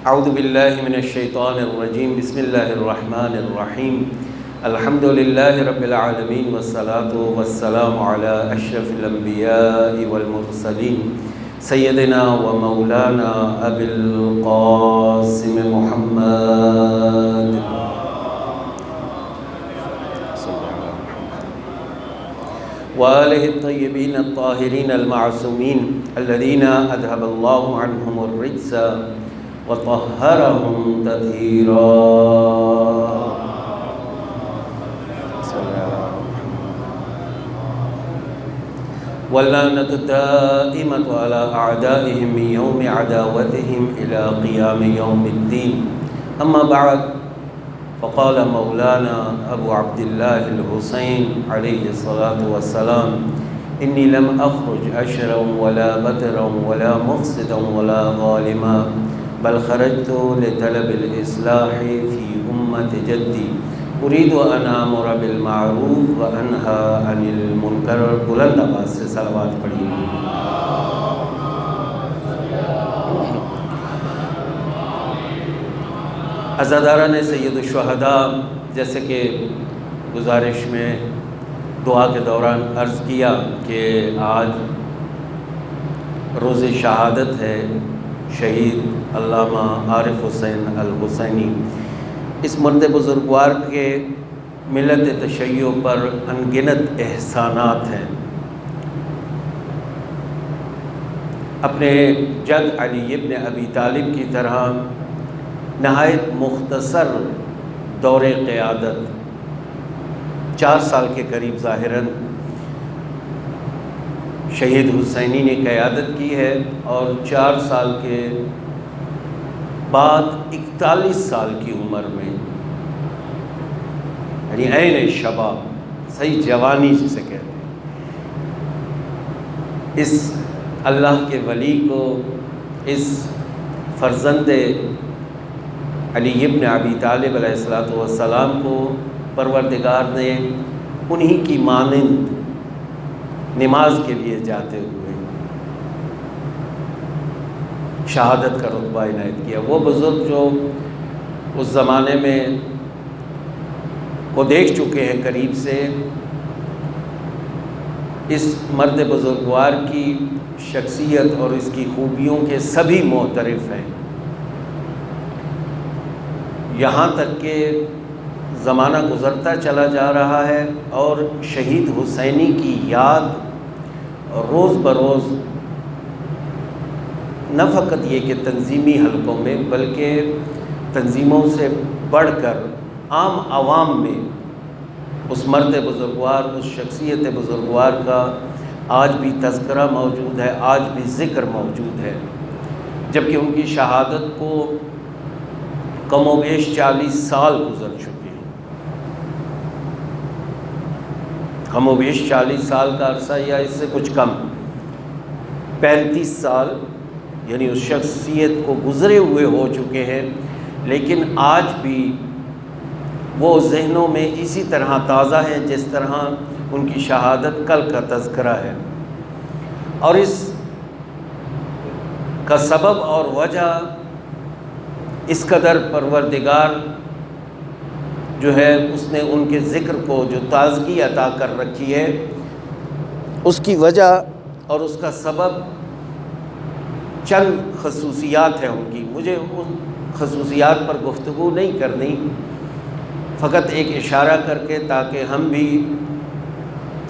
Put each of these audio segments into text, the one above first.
اعوذ باللہ من الشیطان الرجیم بسم اللہ الرحمن الرحیم الحمد للہ رب العالمین والصلاة والسلام علی اشرف الانبیاء والمرسلین سیدنا و مولانا ابی القاسم محمد وآلہ الطیبین الطاہرین المعصومین الذین اذهب اللہ عنہم الرجس وطہرہم تطہیرا واللعنة الدائمة على أعدائهم من يوم عداوتهم إلى قيام يوم الدين أما بعد فقال مولانا أبو عبد الله الحسين عليه الصلاة والسلام إني لم أخرج أشرا ولا بترا ولا مفسدا ولا ظالما بل خرجت لطلب الإصلاح في أمة جدي أريد أن آمر بالمعروف وأنهى عن المنكر بلند آواز سے صلوات پڑھیے۔ عزاداران سید الشہداء، جیسے کہ گزارش میں دعا کے دوران عرض کیا کہ آج روز شہادت ہے شہید علامہ عارف حسین الحسینی۔ اس مرد بزرگوار کے ملت تشیع پر انگنت احسانات ہیں۔ اپنے جد علی ابن ابی طالب کی طرح نہایت مختصر دور قیادت 4 سال کے قریب ظاہراً شہید حسینی نے قیادت کی ہے، اور 4 سال کے بعد 41 سال کی عمر میں، یعنی عین شباب، صحیح جوانی جسے کہتے ہیں، اس اللہ کے ولی کو، اس فرزند علی ابن ابی طالب علیہ السلام کو پروردگار نے انہی کی مانند نماز کے لیے جاتے ہوئے شہادت کا رتبہ عنایت کیا۔ وہ بزرگ جو اس زمانے میں کو دیکھ چکے ہیں قریب سے، اس مرد بزرگوار کی شخصیت اور اس کی خوبیوں کے سبھی معترف ہیں، یہاں تک کہ زمانہ گزرتا چلا جا رہا ہے اور شہید حسینی کی یاد روز بروز نہ فقط یہ کہ تنظیمی حلقوں میں بلکہ تنظیموں سے بڑھ کر عام عوام میں اس مرد بزرگوار، اس شخصیت بزرگوار کا آج بھی تذکرہ موجود ہے، آج بھی ذکر موجود ہے، جبکہ ان کی شہادت کو کم و بیش 40 سال گزر چکے ہیں۔ کم و بیش 40 سال کا عرصہ یا اس سے کچھ کم، 35 سال یعنی اس شخصیت کو گزرے ہوئے ہو چکے ہیں، لیکن آج بھی وہ ذہنوں میں اسی طرح تازہ ہیں جس طرح ان کی شہادت کل کا تذکرہ ہے۔ اور اس کا سبب اور وجہ اس قدر پروردگار جو ہے اس نے ان کے ذکر کو جو تازگی عطا کر رکھی ہے، اس کی وجہ اور اس کا سبب چند خصوصیات ہیں ان کی۔ مجھے ان خصوصیات پر گفتگو نہیں کرنی، فقط ایک اشارہ کر کے تاکہ ہم بھی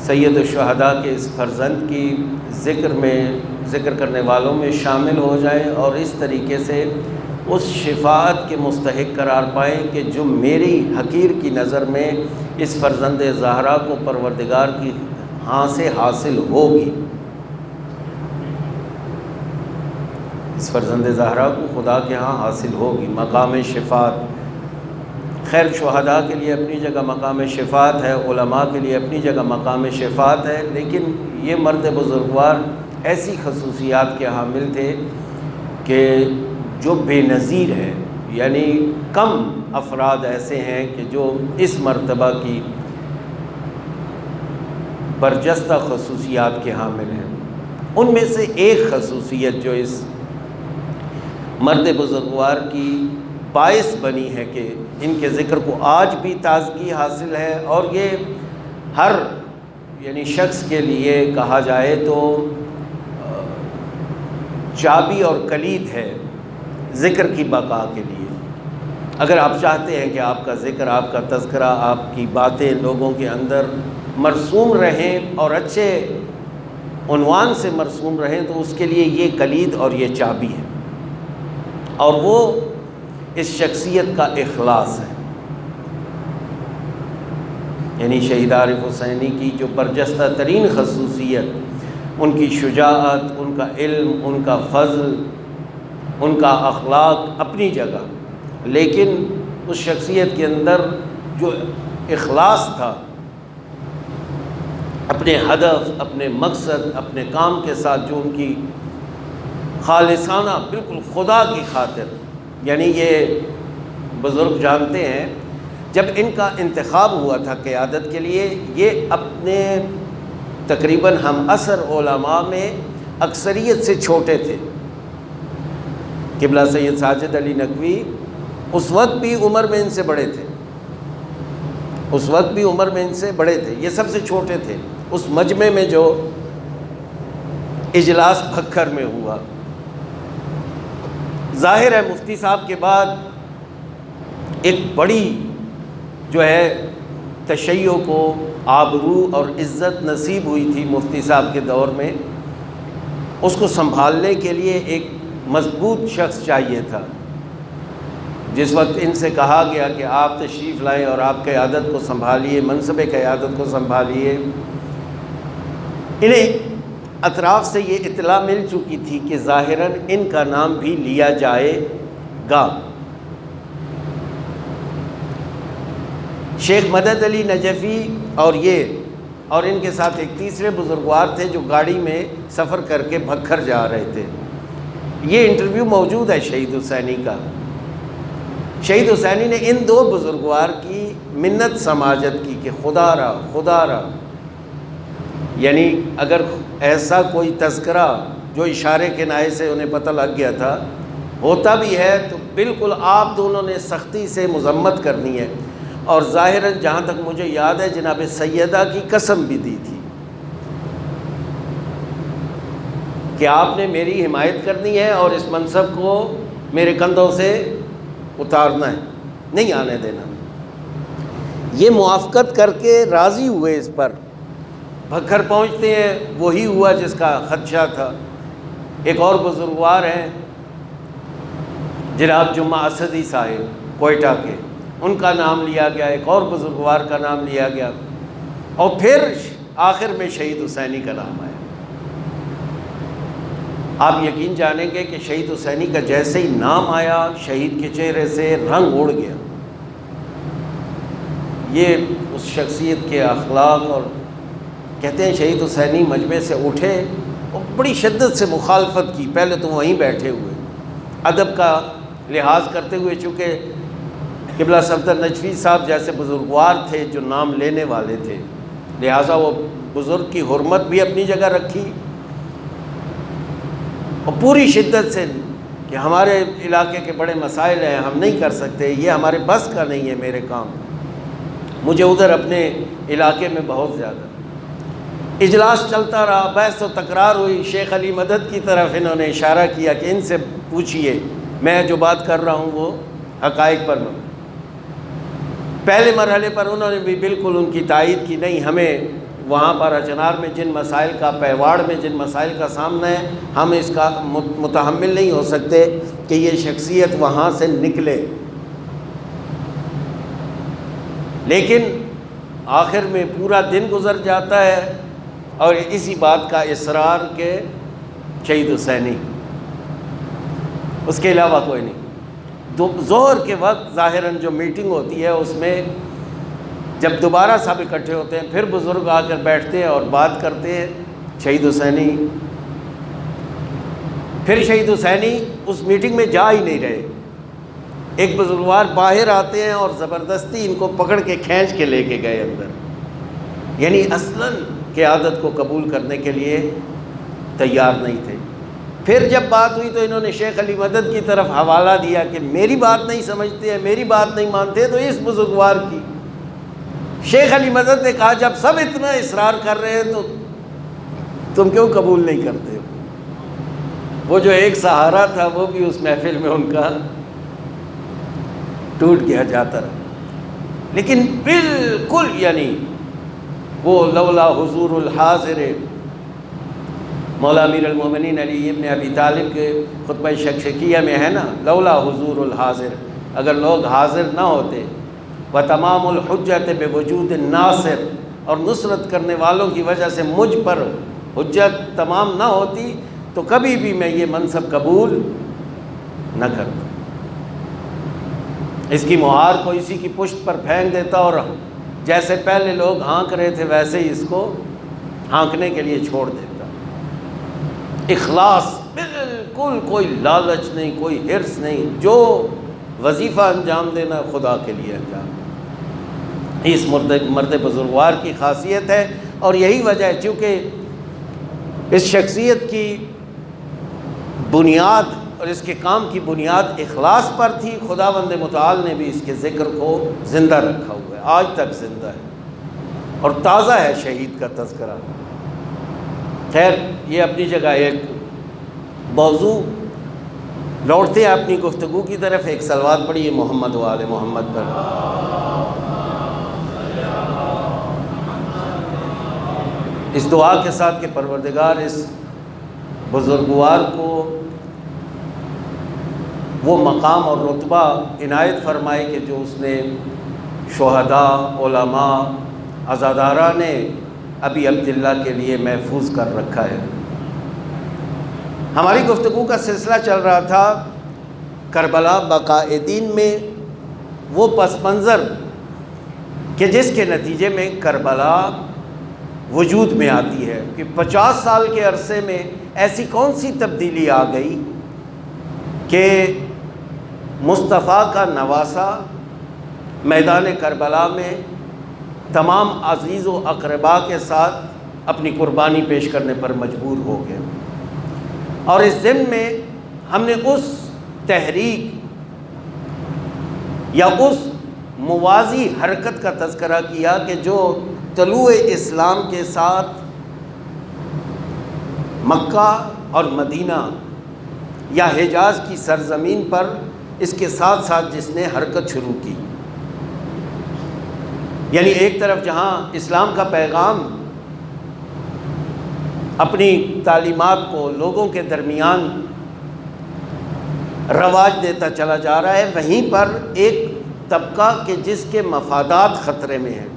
سید الشہداء کے اس فرزند کی ذکر کرنے والوں میں شامل ہو جائیں، اور اس طریقے سے اس شفاعت کے مستحق قرار پائیں کہ جو میری حقیر کی نظر میں اس فرزند زہرا کو پروردگار کی ہاں سے حاصل ہوگی۔ اس فرزند زہرا کو خدا کے ہاں حاصل ہوگی، مقام شفاعت۔ خیر، شہداء کے لیے اپنی جگہ مقام شفاعت ہے، علماء کے لیے اپنی جگہ مقام شفاعت ہے، لیکن یہ مرد بزرگوار ایسی خصوصیات کے حامل تھے کہ جو بے نظیر ہے، یعنی کم افراد ایسے ہیں کہ جو اس مرتبہ کی برجستہ خصوصیات کے حامل ہیں۔ ان میں سے ایک خصوصیت جو اس مرد بزرگوار کی باعث بنی ہے کہ ان کے ذکر کو آج بھی تازگی حاصل ہے، اور یہ ہر یعنی شخص کے لیے کہا جائے تو چابی اور کلید ہے ذکر کی بقا کے لیے۔ اگر آپ چاہتے ہیں کہ آپ کا ذکر، آپ کا تذکرہ، آپ کی باتیں لوگوں کے اندر مرسوم رہیں اور اچھے عنوان سے مرسوم رہیں، تو اس کے لیے یہ کلید اور یہ چابی ہے، اور وہ اس شخصیت کا اخلاص ہے۔ یعنی شہید عارف حسینی کی جو برجستہ ترین خصوصیت، ان کی شجاعت، ان کا علم، ان کا فضل، ان کا اخلاق اپنی جگہ، لیکن اس شخصیت کے اندر جو اخلاص تھا، اپنے ہدف، اپنے مقصد، اپنے کام کے ساتھ جو ان کی خالصانہ بالکل خدا کی خاطر، یعنی یہ بزرگ جانتے ہیں جب ان کا انتخاب ہوا تھا قیادت کے لیے، یہ اپنے تقریباً ہم عصر علماء میں اکثریت سے چھوٹے تھے۔ قبلہ سید ساجد علی نقوی اس وقت بھی عمر میں ان سے بڑے تھے، اس وقت بھی عمر میں ان سے بڑے تھے، یہ سب سے چھوٹے تھے۔ اس مجمع میں جو اجلاس بھکر میں ہوا، ظاہر ہے مفتی صاحب کے بعد ایک بڑی جو ہے تشیع کو آبرو اور عزت نصیب ہوئی تھی مفتی صاحب کے دور میں، اس کو سنبھالنے کے لیے ایک مضبوط شخص چاہیے تھا۔ جس وقت ان سے کہا گیا کہ آپ تشریف لائیں اور آپ قیادت کو سنبھالیے، منصب قیادت کو سنبھالیے، انہیں اطراف سے یہ اطلاع مل چکی تھی کہ ظاہراً ان کا نام بھی لیا جائے گا۔ شیخ مدد علی نجفی اور ان کے ساتھ ایک تیسرے بزرگوار تھے جو گاڑی میں سفر کر کے بھکر جا رہے تھے۔ یہ انٹرویو موجود ہے شہید حسینی کا۔ شہید حسینی نے ان دو بزرگوار کی منت سماجت کی کہ خدا را، یعنی اگر ایسا کوئی تذکرہ جو اشارے کنائے سے انہیں پتہ لگ گیا تھا ہوتا بھی ہے تو بالکل آپ دونوں نے سختی سے مذمت کرنی ہے، اور ظاہراً جہاں تک مجھے یاد ہے جناب سیدہ کی قسم بھی دی تھی کہ آپ نے میری حمایت کرنی ہے اور اس منصب کو میرے کندھوں سے اتارنا ہے، نہیں آنے دینا۔ یہ موافقت کر کے راضی ہوئے اس پر۔ بھکر پہنچتے ہیں، وہی ہوا جس کا خدشہ تھا۔ ایک اور بزرگوار ہیں جناب جمعہ اسدی صاحب کوئٹہ کے، ان کا نام لیا گیا، ایک اور بزرگوار کا نام لیا گیا، اور پھر آخر میں شہید حسینی کا نام آیا۔ آپ یقین جانیں گے کہ شہید حسینی کا جیسے ہی نام آیا، شہید کے چہرے سے رنگ اڑ گیا۔ یہ اس شخصیت کے اخلاق، اور کہتے ہیں شہید حسینی مجمع سے اٹھے اور بڑی شدت سے مخالفت کی، پہلے تو وہیں بیٹھے ہوئے ادب کا لحاظ کرتے ہوئے، چونکہ قبلہ صفدر نجفی صاحب جیسے بزرگوار تھے جو نام لینے والے تھے، لہٰذا وہ بزرگ کی حرمت بھی اپنی جگہ رکھی، اور پوری شدت سے کہ ہمارے علاقے کے بڑے مسائل ہیں، ہم نہیں کر سکتے، یہ ہمارے بس کا نہیں ہے میرے کام، مجھے ادھر اپنے علاقے میں بہت زیادہ۔ اجلاس چلتا رہا، بحث و تکرار ہوئی، شیخ علی مدد کی طرف انہوں نے اشارہ کیا کہ ان سے پوچھئے، میں جو بات کر رہا ہوں وہ حقائق پر مبنی۔ پہلے مرحلے پر انہوں نے بھی بالکل ان کی تائید کی، نہیں، ہمیں وہاں پر اچنار میں جن مسائل کا، پیواڑ میں جن مسائل کا سامنا ہے، ہم اس کا متحمل نہیں ہو سکتے کہ یہ شخصیت وہاں سے نکلے۔ لیکن آخر میں پورا دن گزر جاتا ہے اور اسی بات کا اصرار کہ شہید حسینی، اس کے علاوہ کوئی نہیں۔ ظہر کے وقت ظاہراً جو میٹنگ ہوتی ہے اس میں جب دوبارہ سب اکٹھے ہوتے ہیں، پھر بزرگ آ کر بیٹھتے ہیں اور بات کرتے ہیں، شہید حسینی، پھر شہید حسینی اس میٹنگ میں جا ہی نہیں رہے۔ ایک بزرگوار باہر آتے ہیں اور زبردستی ان کو پکڑ کے کھینچ کے لے کے گئے اندر، یعنی اصلاً قیادت کو قبول کرنے کے لیے تیار نہیں تھے۔ پھر جب بات ہوئی تو انہوں نے شیخ علی مدد کی طرف حوالہ دیا کہ میری بات نہیں سمجھتے ہیں، میری بات نہیں مانتے، تو اس بزرگوار کی۔ شیخ علی مدد نے کہا جب سب اتنا اصرار کر رہے ہیں تو تم کیوں قبول نہیں کرتے ہو؟ وہ جو ایک سہارا تھا وہ بھی اس محفل میں ان کا ٹوٹ گیا جاتا رہا۔ لیکن بالکل یعنی وہ لولا حضور الحاضر، مولا امیر المومنین علی ابن ابی طالب کے خطبہ شکشکیہ میں ہے نا، لولا حضور الحاضر، اگر لوگ حاضر نہ ہوتے، وتمام الحجت بوجود الناصر، اور نصرت کرنے والوں کی وجہ سے مجھ پر حجت تمام نہ ہوتی تو کبھی بھی میں یہ منصب قبول نہ کرتا، اس کی مہار کو اسی کی پشت پر پھینک دیتا، اور جیسے پہلے لوگ ہانک رہے تھے ویسے ہی اس کو ہانکنے کے لیے چھوڑ دیتا۔ اخلاص، بالکل کوئی لالچ نہیں، کوئی حرص نہیں، جو وظیفہ انجام دینا خدا کے لیے انجام دینا، اس مرد بزرگوار کی خاصیت ہے۔ اور یہی وجہ ہے چونکہ اس شخصیت کی بنیاد اور اس کے کام کی بنیاد اخلاص پر تھی، خداوند متعال نے بھی اس کے ذکر کو زندہ رکھا ہوا ہے، آج تک زندہ ہے اور تازہ ہے شہید کا تذکرہ۔ خیر، یہ اپنی جگہ ایک موضوع، لوٹتے ہیں اپنی گفتگو کی طرف۔ ایک صلوات پڑھیے محمد و آل محمد پر۔ اس دعا کے ساتھ کہ پروردگار اس بزرگوار کو وہ مقام اور رتبہ عنایت فرمائے کہ جو اس نے شہداء، علماء، عزاداران ابی عبداللہ کے لیے محفوظ کر رکھا ہے۔ ہماری گفتگو کا سلسلہ چل رہا تھا کربلا بقائے دین میں وہ پس منظر کہ جس کے نتیجے میں کربلا وجود میں آتی ہے، کہ 50 سال کے عرصے میں ایسی کون سی تبدیلی آ گئی کہ مصطفیٰ کا نواسہ میدان کربلا میں تمام عزیز و اقرباء کے ساتھ اپنی قربانی پیش کرنے پر مجبور ہو گئے۔ اور اس ضمن میں ہم نے اس تحریک یا اس موازی حرکت کا تذکرہ کیا کہ جو طلوع اسلام کے ساتھ مکہ اور مدینہ یا حجاز کی سرزمین پر اس کے ساتھ ساتھ جس نے حرکت شروع کی، یعنی ایک طرف جہاں اسلام کا پیغام اپنی تعلیمات کو لوگوں کے درمیان رواج دیتا چلا جا رہا ہے، وہیں پر ایک طبقہ کہ جس کے مفادات خطرے میں ہیں،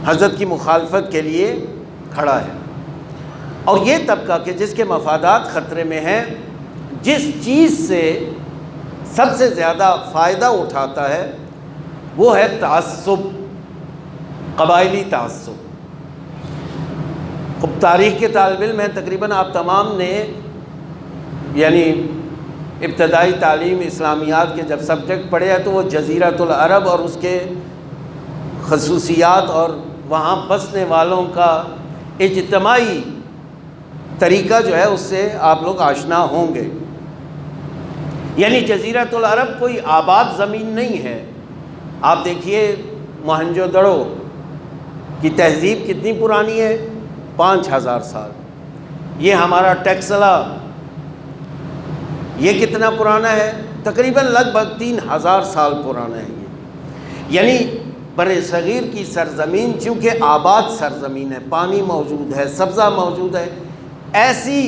حضرت کی مخالفت کے لیے کھڑا ہے۔ اور یہ طبقہ کہ جس کے مفادات خطرے میں ہیں، جس چیز سے سب سے زیادہ فائدہ اٹھاتا ہے وہ ہے تعصب، قبائلی تعصب۔ خب تاریخ کے طالب علم ہیں، تقریباً آپ تمام نے یعنی ابتدائی تعلیم اسلامیات کے جب سبجیکٹ پڑھے ہیں تو وہ جزیرۃ العرب اور اس کے خصوصیات اور وہاں بسنے والوں کا اجتماعی طریقہ جو ہے اس سے آپ لوگ آشنا ہوں گے۔ یعنی جزیرۃ العرب کوئی آباد زمین نہیں ہے۔ آپ دیکھیے موہنجو دڑو کی تہذیب کتنی پرانی ہے، 5000 سال۔ یہ ہمارا ٹیکسلا یہ کتنا پرانا ہے، تقریباً لگ بھگ 3000 سال پرانا ہے یہ۔ یعنی بر صغیر کی سرزمین چونکہ آباد سرزمین ہے، پانی موجود ہے، سبزہ موجود ہے، ایسی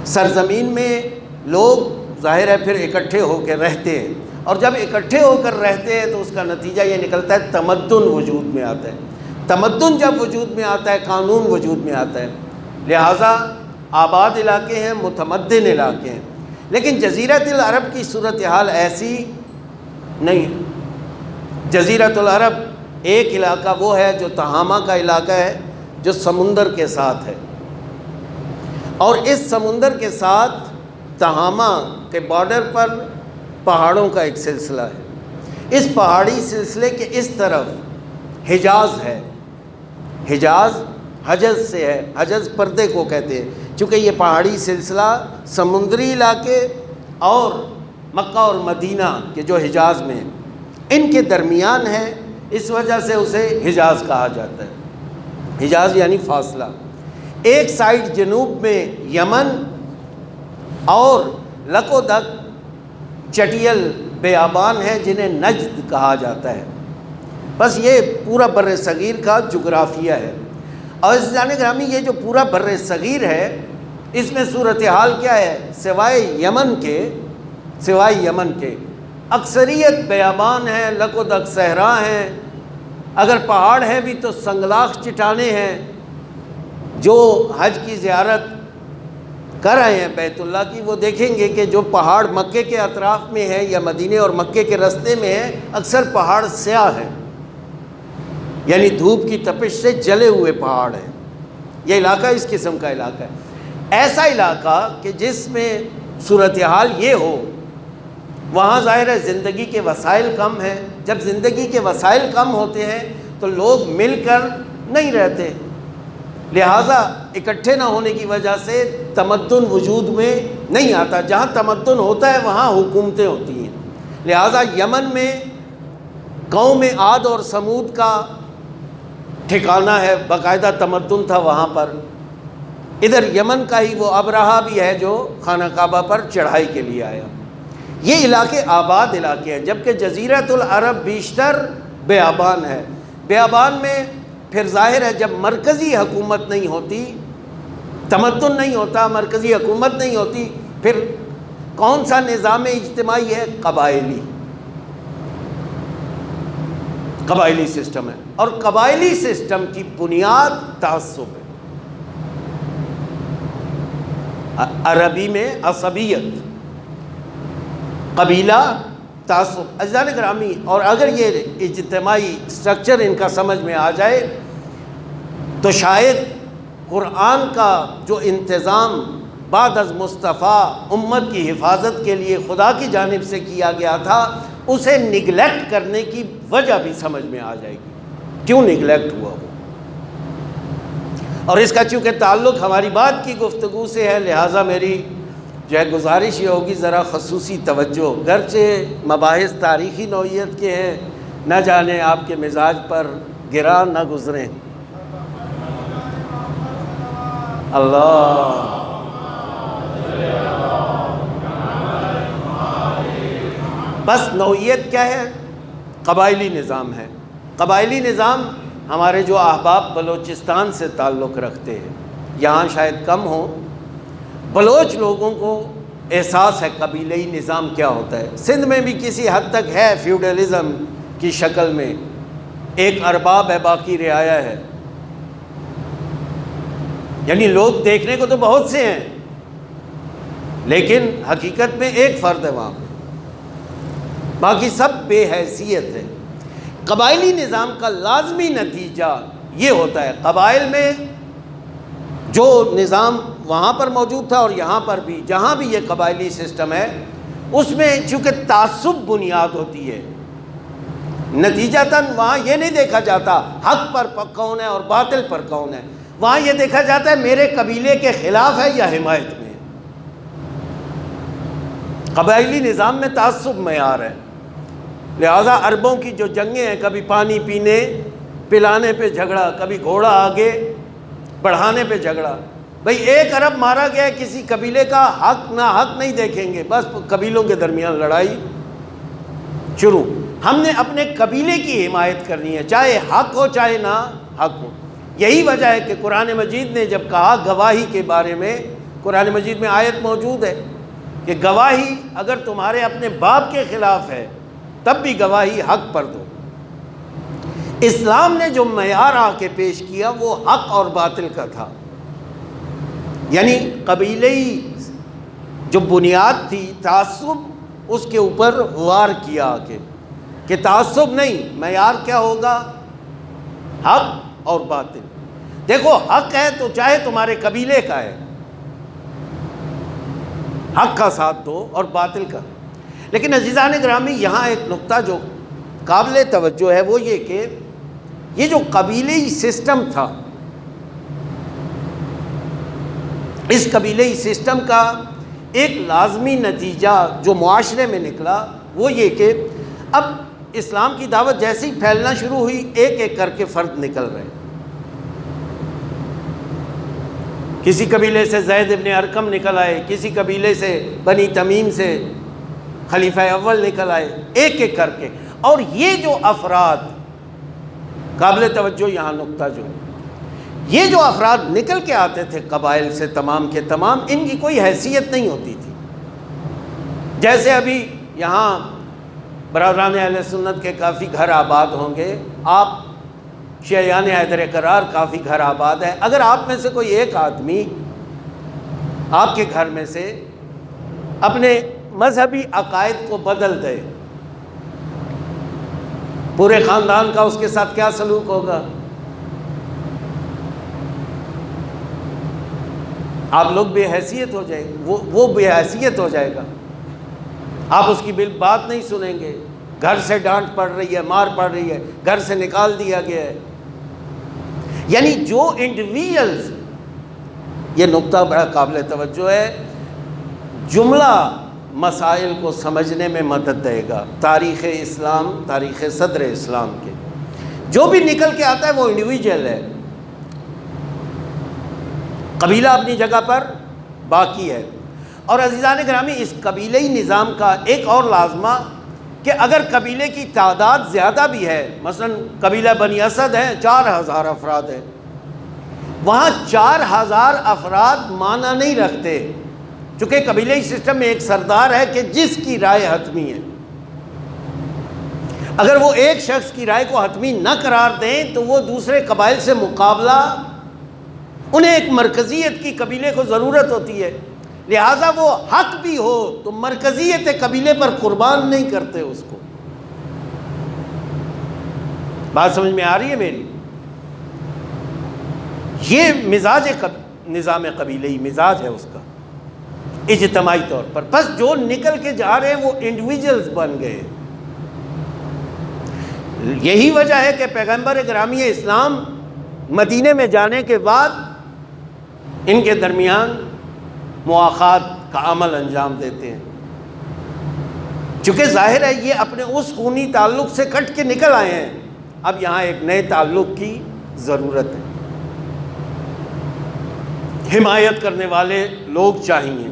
سرزمین میں لوگ ظاہر ہے پھر اکٹھے ہو کے رہتے ہیں، اور جب اکٹھے ہو کر رہتے ہیں تو اس کا نتیجہ یہ نکلتا ہے تمدن وجود میں آتا ہے۔ تمدن جب وجود میں آتا ہے، قانون وجود میں آتا ہے، لہٰذا آباد علاقے ہیں، متمدن علاقے ہیں۔ لیکن جزیرۃ العرب کی صورتحال ایسی نہیں ہے۔ جزیرۃ العرب ایک علاقہ وہ ہے جو تہامہ کا علاقہ ہے، جو سمندر کے ساتھ ہے، اور اس سمندر کے ساتھ تہامہ کے بارڈر پر پہاڑوں کا ایک سلسلہ ہے۔ اس پہاڑی سلسلے کے اس طرف حجاز ہے۔ حجاز حجز سے ہے، حجز پردے کو کہتے ہیں۔ چونکہ یہ پہاڑی سلسلہ سمندری علاقے اور مکہ اور مدینہ کے جو حجاز میں ان کے درمیان ہے، اس وجہ سے اسے حجاز کہا جاتا ہے۔ حجاز یعنی فاصلہ۔ ایک سائڈ جنوب میں یمن اور لک و دک چٹیل بیابان ہے جنہیں نجد کہا جاتا ہے۔ بس یہ پورا بر صغیر کا جغرافیہ ہے۔ اور عزیزان گرامی، یہ جو پورا بر صغیر ہے اس میں صورتحال کیا ہے؟ سوائے یمن کے اکثریت بیابان ہیں، لک و دک صحرا ہیں، اگر پہاڑ ہیں بھی تو سنگلاخ چٹانیں ہیں۔ جو حج کی زیارت کر رہے ہیں بیت اللہ کی، وہ دیکھیں گے کہ جو پہاڑ مکے کے اطراف میں ہے یا مدینے اور مکے کے رستے میں ہے، اکثر پہاڑ سیاہ ہیں، یعنی دھوپ کی تپش سے جلے ہوئے پہاڑ ہیں۔ یہ علاقہ اس قسم کا علاقہ ہے۔ ایسا علاقہ کہ جس میں صورتحال یہ ہو، وہاں ظاہر ہے زندگی کے وسائل کم ہیں۔ جب زندگی کے وسائل کم ہوتے ہیں تو لوگ مل کر نہیں رہتے، لہٰذا اکٹھے نہ ہونے کی وجہ سے تمدن وجود میں نہیں آتا۔ جہاں تمدن ہوتا ہے وہاں حکومتیں ہوتی ہیں۔ لہٰذا یمن میں قوم عاد اور سمود کا ٹھکانہ ہے، باقاعدہ تمدن تھا وہاں پر۔ ادھر یمن کا ہی وہ ابرہہ بھی ہے جو خانہ کعبہ پر چڑھائی کے لیے آیا۔ یہ علاقے آباد علاقے ہیں، جبکہ جزیرۃ العرب بیشتر بیابان ہے۔ بیابان میں پھر ظاہر ہے جب مرکزی حکومت نہیں ہوتی، تمدن نہیں ہوتا، مرکزی حکومت نہیں ہوتی، پھر کون سا نظام اجتماعی ہے؟ قبائلی سسٹم ہے، اور قبائلی سسٹم کی بنیاد تعصب ہے۔ عربی میں عصبیت، قبیلہ، تعصب۔ عزیزان گرامی، اور اگر یہ اجتماعی سٹرکچر ان کا سمجھ میں آ جائے تو شاید قرآن کا جو انتظام بعد از مصطفیٰ امت کی حفاظت کے لیے خدا کی جانب سے کیا گیا تھا، اسے نگلیکٹ کرنے کی وجہ بھی سمجھ میں آ جائے گی، کیوں نگلیکٹ ہوا وہ۔ اور اس کا چونکہ تعلق ہماری بات کی گفتگو سے ہے، لہٰذا میری جو ہے گزارش یہ ہوگی ذرا خصوصی توجہ، گرچہ مباحث تاریخی نوعیت کے ہیں، نہ جانے آپ کے مزاج پر گراں نہ گزریں۔ اللہ بس نوعیت کیا ہے؟ قبائلی نظام ہے۔ قبائلی نظام ہمارے جو احباب بلوچستان سے تعلق رکھتے ہیں، یہاں شاید کم ہوں، بلوچ لوگوں کو احساس ہے قبیلئی نظام کیا ہوتا ہے۔ سندھ میں بھی کسی حد تک ہے، فیوڈلزم کی شکل میں، ایک ارباب ہے باقی رعایا ہے، یعنی لوگ دیکھنے کو تو بہت سے ہیں لیکن حقیقت میں ایک فرد ہے وہاں پہ، باقی سب بے حیثیت ہے۔ قبائلی نظام کا لازمی نتیجہ یہ ہوتا ہے، قبائل میں جو نظام وہاں پر موجود تھا اور یہاں پر بھی، جہاں بھی یہ قبائلی سسٹم ہے، اس میں چونکہ تعصب بنیاد ہوتی ہے، نتیجتاً وہاں یہ نہیں دیکھا جاتا حق پر کون ہے اور باطل پر کون ہے، وہاں یہ دیکھا جاتا ہے میرے قبیلے کے خلاف ہے یا حمایت میں ہے۔ قبائلی نظام میں تعصب معیار ہے، لہذا عربوں کی جو جنگیں ہیں، کبھی پانی پینے پلانے پہ جھگڑا، کبھی گھوڑا آگے بڑھانے پہ جھگڑا۔ بھئی ایک عرب مارا گیا ہے، کسی قبیلے کا حق نہ حق نہیں دیکھیں گے، بس قبیلوں کے درمیان لڑائی شروع۔ ہم نے اپنے قبیلے کی حمایت کرنی ہے، چاہے حق ہو چاہے نہ حق ہو۔ یہی وجہ ہے کہ قرآن مجید نے جب کہا گواہی کے بارے میں، قرآن مجید میں آیت موجود ہے کہ گواہی اگر تمہارے اپنے باپ کے خلاف ہے تب بھی گواہی حق پر دو۔ اسلام نے جو معیار آ کے پیش کیا وہ حق اور باطل کا تھا، یعنی قبیلئی جو بنیاد تھی تعصب، اس کے اوپر وار کیا آ کے کہ تعصب نہیں، معیار کیا ہوگا؟ حق اور باطل۔ دیکھو حق ہے تو چاہے تمہارے قبیلے کا ہے، حق کا ساتھ دو اور باطل کا۔ لیکن عزیزان گرامی، یہاں ایک نقطہ جو قابل توجہ ہے وہ یہ کہ یہ جو قبیلئی سسٹم تھا، اس قبیلئی سسٹم کا ایک لازمی نتیجہ جو معاشرے میں نکلا وہ یہ کہ اب اسلام کی دعوت جیسے ہی پھیلنا شروع ہوئی ایک ایک کر کے فرد نکل رہے. کسی قبیلے سے زید ابن ارقم نکل آئے، کسی قبیلے سے بنی تمیم سے خلیفہ اول نکل آئے، ایک ایک کر کے. اور یہ جو افراد، قابل توجہ یہاں نقطہ جو یہ جو افراد نکل کے آتے تھے قبائل سے تمام کے تمام، ان کی کوئی حیثیت نہیں ہوتی تھی. جیسے ابھی یہاں برادران اہل سنت کے کافی گھر آباد ہوں گے، آپ شیعیان حیدر قرار کافی گھر آباد ہے. اگر آپ میں سے کوئی ایک آدمی آپ کے گھر میں سے اپنے مذہبی عقائد کو بدل دے، پورے خاندان کا اس کے ساتھ کیا سلوک ہوگا؟ آپ لوگ بے حیثیت ہو جائیں گے، وہ بے حیثیت ہو جائے گا. آپ اس کی بات نہیں سنیں گے. گھر سے ڈانٹ پڑ رہی ہے، مار پڑ رہی ہے، گھر سے نکال دیا گیا ہے. یعنی جو انڈیویجولز، یہ نقطہ بڑا قابل توجہ ہے، جملہ مسائل کو سمجھنے میں مدد دے گا. تاریخ اسلام، تاریخ صدر اسلام کے جو بھی نکل کے آتا ہے وہ انڈیویجول ہے. قبیلہ اپنی جگہ پر باقی ہے. اور عزیزان گرامی، اس قبیلئی نظام کا ایک اور لازمہ کہ اگر قبیلے کی تعداد زیادہ بھی ہے، مثلا قبیلہ بنی اسد ہے، 4000 افراد ہیں، وہاں 4000 افراد معنی نہیں رکھتے، چونکہ قبیلئی سسٹم میں ایک سردار ہے کہ جس کی رائے حتمی ہے. اگر وہ ایک شخص کی رائے کو حتمی نہ قرار دیں تو وہ دوسرے قبائل سے مقابلہ، انہیں ایک مرکزیت کی قبیلے کو ضرورت ہوتی ہے، لہٰذا وہ حق بھی ہو تو مرکزیت قبیلے پر قربان نہیں کرتے اس کو. بات سمجھ میں آ رہی ہے میری؟ یہ مزاج نظام قبیلئی مزاج ہے اس کا اجتماعی طور پر. بس جو نکل کے جا رہے ہیں وہ انڈیویجولز بن گئے. یہی وجہ ہے کہ پیغمبر گرامی اسلام مدینے میں جانے کے بعد ان کے درمیان مواخات کا عمل انجام دیتے ہیں، چونکہ ظاہر ہے یہ اپنے اس خونی تعلق سے کٹ کے نکل آئے ہیں. اب یہاں ایک نئے تعلق کی ضرورت ہے، حمایت کرنے والے لوگ چاہیے،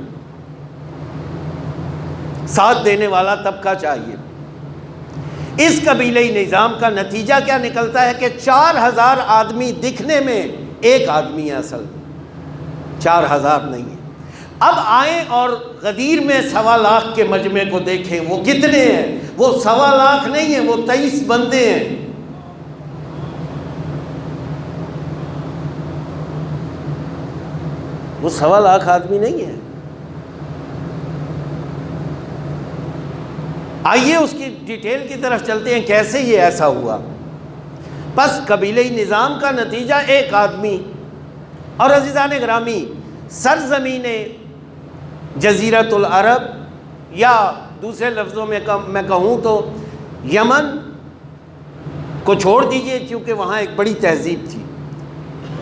ساتھ دینے والا طبقہ چاہیے. اس قبیلئی نظام کا نتیجہ کیا نکلتا ہے کہ 4000 آدمی دکھنے میں ایک آدمی ہے، اصل 4000 نہیں ہے. اب آئیں اور غدیر میں 1.25 کے مجمع کو دیکھیں، وہ کتنے ہیں؟ وہ 1.25 نہیں ہیں، وہ 23 بندے ہیں. وہ 1.25 آدمی نہیں ہیں. آئیے اس کی ڈیٹیل کی طرف چلتے ہیں، کیسے یہ ایسا ہوا. بس قبیلئی نظام کا نتیجہ ایک آدمی. اور عزیزان گرامی، سرزمین جزیرۃ العرب، یا دوسرے لفظوں میں میں کہوں تو یمن کو چھوڑ دیجئے کیونکہ وہاں ایک بڑی تہذیب تھی،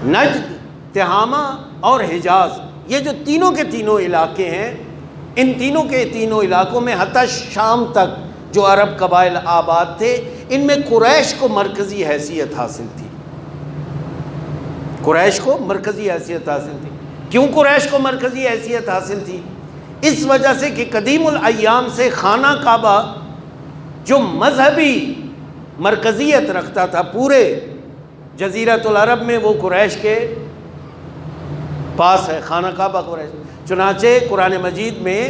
نجد، تہامہ اور حجاز، یہ جو تینوں کے تینوں علاقے ہیں، ان تینوں کے تینوں علاقوں میں حتیٰ شام تک جو عرب قبائل آباد تھے، ان میں قریش کو مرکزی حیثیت حاصل تھی. قریش کو مرکزی حیثیت حاصل تھی. کیوں قریش کو مرکزی حیثیت حاصل تھی؟ اس وجہ سے کہ قدیم الایام سے خانہ کعبہ جو مذہبی مرکزیت رکھتا تھا پورے جزیرۃ العرب میں، وہ قریش کے پاس ہے. خانہ کعبہ قریش. چنانچہ قرآن مجید میں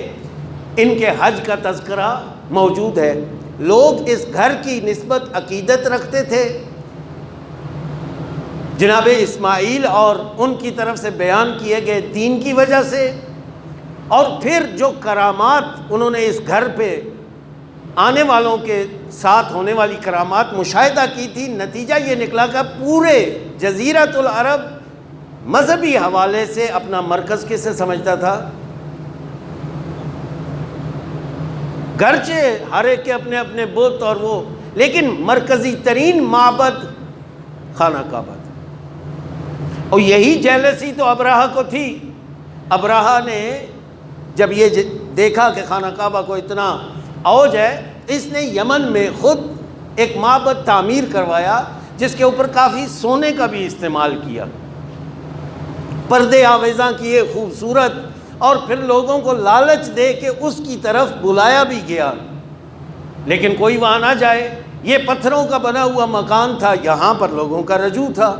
ان کے حج کا تذکرہ موجود ہے. لوگ اس گھر کی نسبت عقیدت رکھتے تھے جناب اسماعیل اور ان کی طرف سے بیان کیے گئے دین کی وجہ سے، اور پھر جو کرامات انہوں نے اس گھر پہ آنے والوں کے ساتھ ہونے والی کرامات مشاہدہ کی تھی. نتیجہ یہ نکلا کہ پورے جزیرۃ العرب مذہبی حوالے سے اپنا مرکز کسے سمجھتا تھا؟ گرچہ ہر ایک کے اپنے اپنے بت اور وہ، لیکن مرکزی ترین معبد خانہ کعبہ تھا. اور یہی جیلسی تو ابراہہ کو تھی ابراہا نے جب یہ دیکھا کہ خانہ کعبہ کو اتنا اوج ہے، اس نے یمن میں خود ایک معبد تعمیر کروایا جس کے اوپر کافی سونے کا بھی استعمال کیا، پردے آویزاں کیے خوبصورت، اور پھر لوگوں کو لالچ دے کے اس کی طرف بلایا بھی گیا، لیکن کوئی وہاں نہ جائے۔ یہ پتھروں کا بنا ہوا مکان تھا، یہاں پر لوگوں کا رجوع تھا۔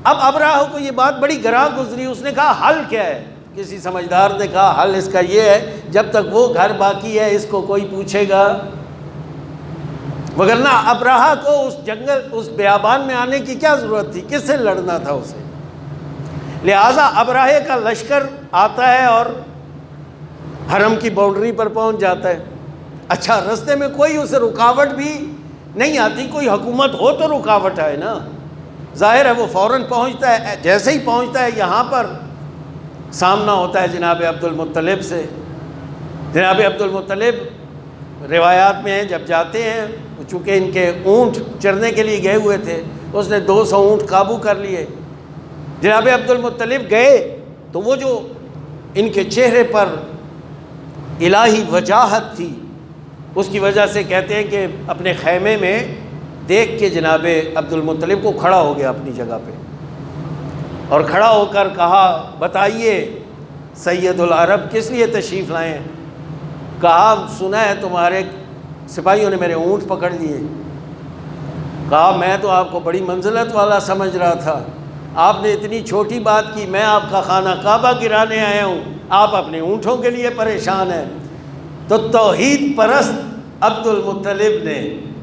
اب ابراہ کو یہ بات بڑی گراں گزری، اس نے کہا حل کیا ہے؟ کسی سمجھدار نے کہا حل اس کا یہ ہے، جب تک وہ گھر باقی ہے اس کو کوئی پوچھے گا، وگرنہ ابراہ کو اس جنگل اس بیابان میں آنے کی کیا ضرورت تھی؟ کس سے لڑنا تھا اسے؟ لہٰذا ابراہ کا لشکر آتا ہے اور حرم کی باؤنڈری پر پہنچ جاتا ہے۔ اچھا، رستے میں کوئی اسے رکاوٹ بھی نہیں آتی، کوئی حکومت ہو تو رکاوٹ آئے نا، ظاہر ہے وہ فوراً پہنچتا ہے۔ جیسے ہی پہنچتا ہے یہاں پر سامنا ہوتا ہے جناب عبد المطلب سے۔ جناب عبد المطلب روایات میں ہیں جب جاتے ہیں، چونکہ ان کے اونٹ چرنے کے لیے گئے ہوئے تھے، اس نے 200 اونٹ قابو کر لیے۔ جناب عبد المطلب گئے تو وہ جو ان کے چہرے پر الہی وجاہت تھی، اس کی وجہ سے کہتے ہیں کہ اپنے خیمے میں دیکھ کے جناب عبد المطلب کو کھڑا ہو گیا اپنی جگہ پہ، اور کھڑا ہو کر کہا بتائیے سید العرب کس لیے تشریف لائے ہیں؟ کہا سنا ہے تمہارے سپاہیوں نے میرے اونٹ پکڑ لیے۔ کہا میں تو آپ کو بڑی منزلت والا سمجھ رہا تھا، آپ نے اتنی چھوٹی بات کی، میں آپ کا خانہ کعبہ گرانے آیا ہوں، آپ اپنے اونٹوں کے لیے پریشان ہیں۔ تو توحید پرست عبد المطلب نے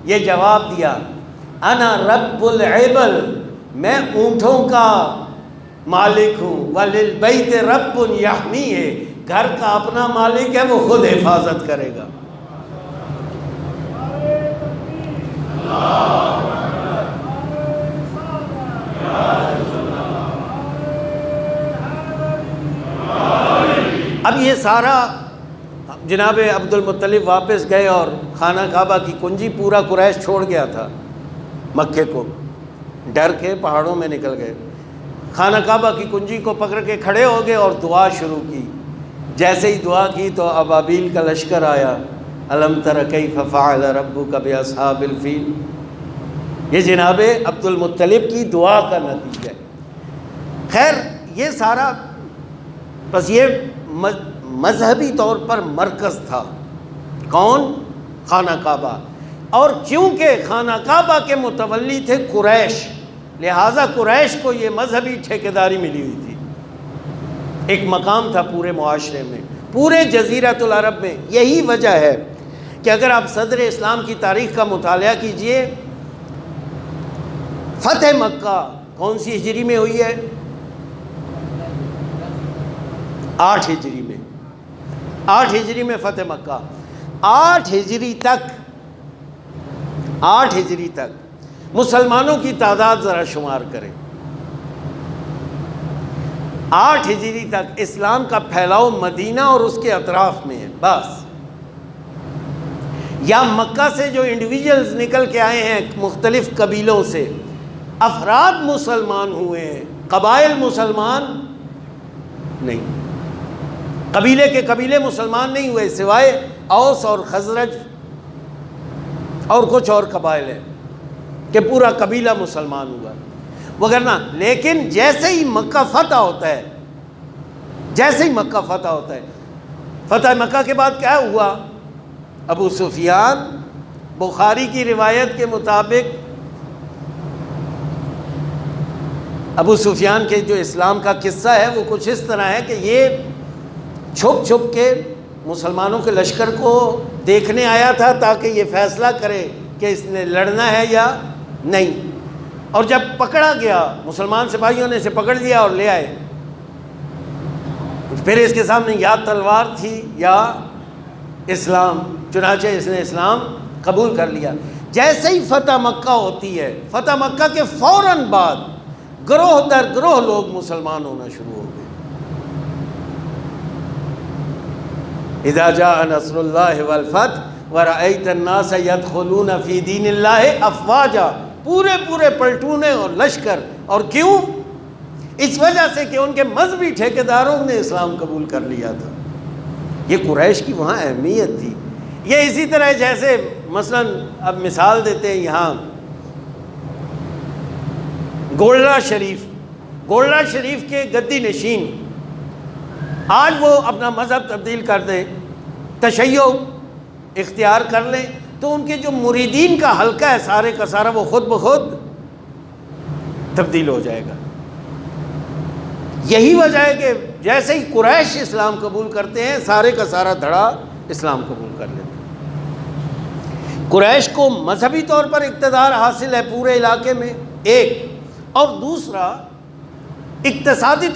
یہ جواب دیا، انا رب العبل، میں اونٹوں کا مالک ہوں، وللبیت رب یحمیہ، گھر کا اپنا مالک ہے، وہ خود حفاظت کرے گا۔ اب یہ سارا جناب عبد المطلب واپس گئے اور خانہ کعبہ کی کنجی، پورا قریش چھوڑ گیا تھا مکے کو، ڈر کے پہاڑوں میں نکل گئے، خانہ کعبہ کی کنجی کو پکڑ کے کھڑے ہو گئے اور دعا شروع کی۔ جیسے ہی دعا کی تو ابابیل کا لشکر آیا، الم تر کیف فعل ربک باصحاب الفیل۔ یہ جناب عبد المطلب کی دعا کا نتیجہ ہے۔ خیر یہ سارا بس یہ مذہبی طور پر مرکز تھا، کون؟ خانہ کعبہ، اور چونکہ خانہ کعبہ کے متولی تھے قریش، لہٰذا قریش کو یہ مذہبی ٹھیکیداری ملی ہوئی تھی، ایک مقام تھا پورے معاشرے میں، پورے جزیرۃ العرب میں۔ یہی وجہ ہے کہ اگر آپ صدر اسلام کی تاریخ کا مطالعہ کیجئے، فتح مکہ کون سی ہجری میں ہوئی ہے؟ 8 ہجری میں، 8 ہجری میں فتح مکہ۔ 8 ہجری تک مسلمانوں کی تعداد ذرا شمار کریں، 8 ہجری تک اسلام کا پھیلاؤ مدینہ اور اس کے اطراف میں ہے بس۔ یا مکہ سے جو انڈیویجلز نکل کے آئے ہیں مختلف قبیلوں سے، افراد مسلمان ہوئے ہیں، قبائل مسلمان نہیں، قبیلے کے قبیلے مسلمان نہیں ہوئے سوائے اوس اور خزرج اور کچھ اور قبائل ہیں کہ پورا قبیلہ مسلمان ہوا وگرنہ۔ لیکن جیسے ہی مکہ فتح ہوتا ہے، فتح مکہ کے بعد کیا ہوا؟ ابو سفیان، بخاری کی روایت کے مطابق ابو سفیان کے جو اسلام کا قصہ ہے وہ کچھ اس طرح ہے کہ یہ چھپ چھپ کے مسلمانوں کے لشکر کو دیکھنے آیا تھا تاکہ یہ فیصلہ کرے کہ اس نے لڑنا ہے یا نہیں، اور جب پکڑا گیا مسلمان سپاہیوں نے اسے پکڑ لیا اور لے آئے، پھر اس کے سامنے یا تلوار تھی یا اسلام، چنانچہ اس نے اسلام قبول کر لیا۔ جیسے ہی فتح مکہ ہوتی ہے، فتح مکہ کے فوراً بعد گروہ در گروہ لوگ مسلمان ہونا شروع ہو گئے۔ اذا جاء نصر اللہ والفتح ورأیت الناس يدخلون فی دین اللہ افواجا، پورے پلٹونے اور لشکر۔ اور کیوں؟ اس وجہ سے کہ ان کے مذہبی ٹھیکیداروں نے اسلام قبول کر لیا تھا۔ یہ قریش کی وہاں اہمیت تھی۔ یہ اسی طرح جیسے مثلا اب مثال دیتے ہیں یہاں گولڑا شریف کے گدی نشین آج وہ اپنا مذہب تبدیل کر دیں، تشیع اختیار کر لیں، تو ان کے جو مریدین کا حلقہ ہے سارے کا سارا وہ خود بخود تبدیل ہو جائے گا۔ یہی وجہ ہے کہ جیسے ہی قریش اسلام قبول کرتے ہیں سارے کا سارا دھڑا اسلام قبول کر لیتے ہیں۔ قریش کو مذہبی طور پر اقتدار حاصل ہے پورے علاقے میں ایک، اور دوسرا اقتصادی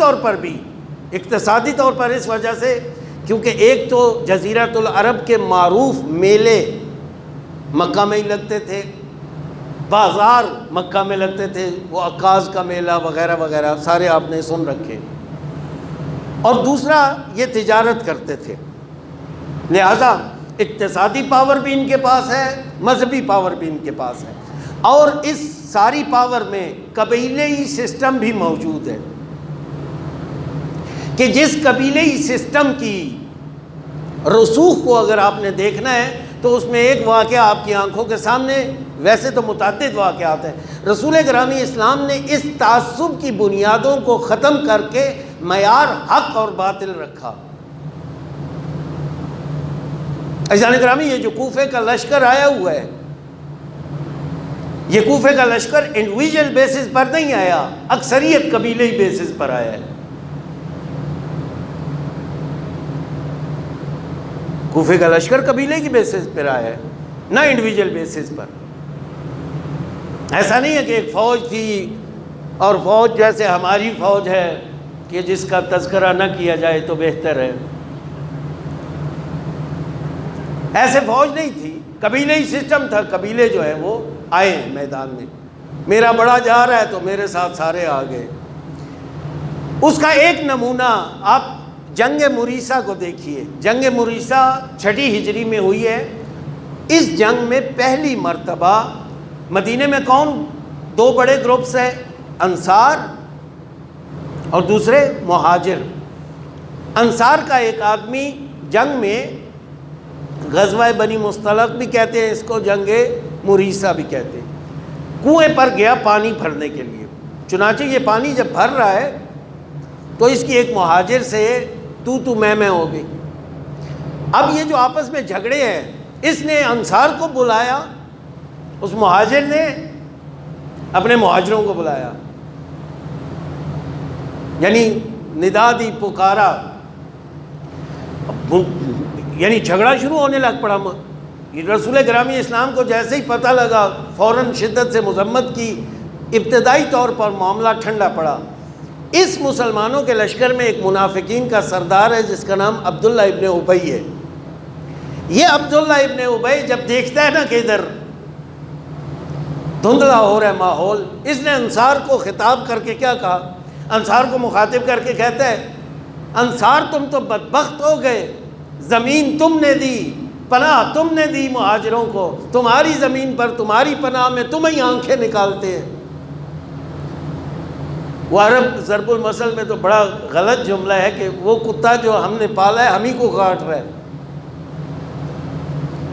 طور پر اس وجہ سے کیونکہ ایک تو جزیرۃ العرب کے معروف میلے مکہ میں ہی لگتے تھے، بازار مکہ میں لگتے تھے، وہ عکاظ کا میلہ وغیرہ وغیرہ سارے آپ نے سن رکھے، اور دوسرا یہ تجارت کرتے تھے، لہذا اقتصادی پاور بھی ان کے پاس ہے، مذہبی پاور بھی ان کے پاس ہے، اور اس ساری پاور میں قبیلئی سسٹم بھی موجود ہے کہ جس قبیلئی سسٹم کی رسوخ کو اگر آپ نے دیکھنا ہے تو اس میں ایک واقعہ آپ کی آنکھوں کے سامنے، ویسے تو متعدد واقعات ہیں، رسول گرامی اسلام نے اس تعصب کی بنیادوں کو ختم کر کے معیار حق اور باطل رکھا۔ عزیزان گرامی، یہ جو کوفے کا لشکر آیا ہوا ہے، یہ کوفے کا لشکر انڈیویجول بیسس پر نہیں آیا، اکثریت قبیلئی بیسس پر آیا ہے۔ کوفے کا لشکر قبیلے کی بیسس پر آیا ہے، نہ انڈیویجول بیسس پر۔ ایسا نہیں ہے کہ ایک فوج تھی اور فوج جیسے ہماری فوج ہے کہ جس کا تذکرہ نہ کیا جائے تو بہتر ہے، ایسے فوج نہیں تھی، قبیلئی سسٹم تھا، قبیلے جو ہیں وہ آئے میدان میں، میرا بڑا جا رہا ہے تو میرے ساتھ سارے آ گئے۔ اس کا ایک نمونہ آپ جنگ مریسا کو دیکھیے۔ جنگ مریسا 6 ہجری میں ہوئی ہے۔ اس جنگ میں پہلی مرتبہ مدینے میں کون 2 بڑے گروپس ہیں، انصار اور دوسرے مہاجر۔ انصار کا ایک آدمی جنگ میں، غزوہ بنی مصطلق بھی کہتے ہیں اس کو، جنگ مریسا بھی کہتے ہیں، کنویں پر گیا پانی بھرنے کے لیے۔ چنانچہ یہ پانی جب بھر رہا ہے تو اس کی ایک مہاجر سے تو میں ہو گئی۔ اب یہ جو آپس میں جھگڑے ہیں، اس نے انصار کو بلایا، اس مہاجر نے اپنے مہاجروں کو بلایا، یعنی ندا دی، پکارا، یعنی جھگڑا شروع ہونے لگ پڑا۔ رسول گرامی اسلام کو جیسے ہی پتہ لگا فوراً شدت سے مذمت کی، ابتدائی طور پر معاملہ ٹھنڈا پڑا۔ اس مسلمانوں کے لشکر میں ایک منافقین کا سردار ہے جس کا نام عبداللہ ابن ابی ہے۔ یہ عبداللہ ابن ابی جب دیکھتا ہے نا کہ ادھر دھندلا ہو رہا ہے ماحول، اس نے انصار کو خطاب کر کے کیا کہا، انصار کو مخاطب کر کے کہتا ہے، انصار تم تو بدبخت ہو گئے، زمین تم نے دی، پناہ تم نے دی مہاجروں کو، تمہاری زمین پر تمہاری پناہ میں تم ہی آنکھیں نکالتے ہیں۔ وہ عرب ضرب المثل میں تو بڑا غلط جملہ ہے کہ وہ کتا جو ہم نے پالا ہے ہم ہی کو کاٹ رہا ہے۔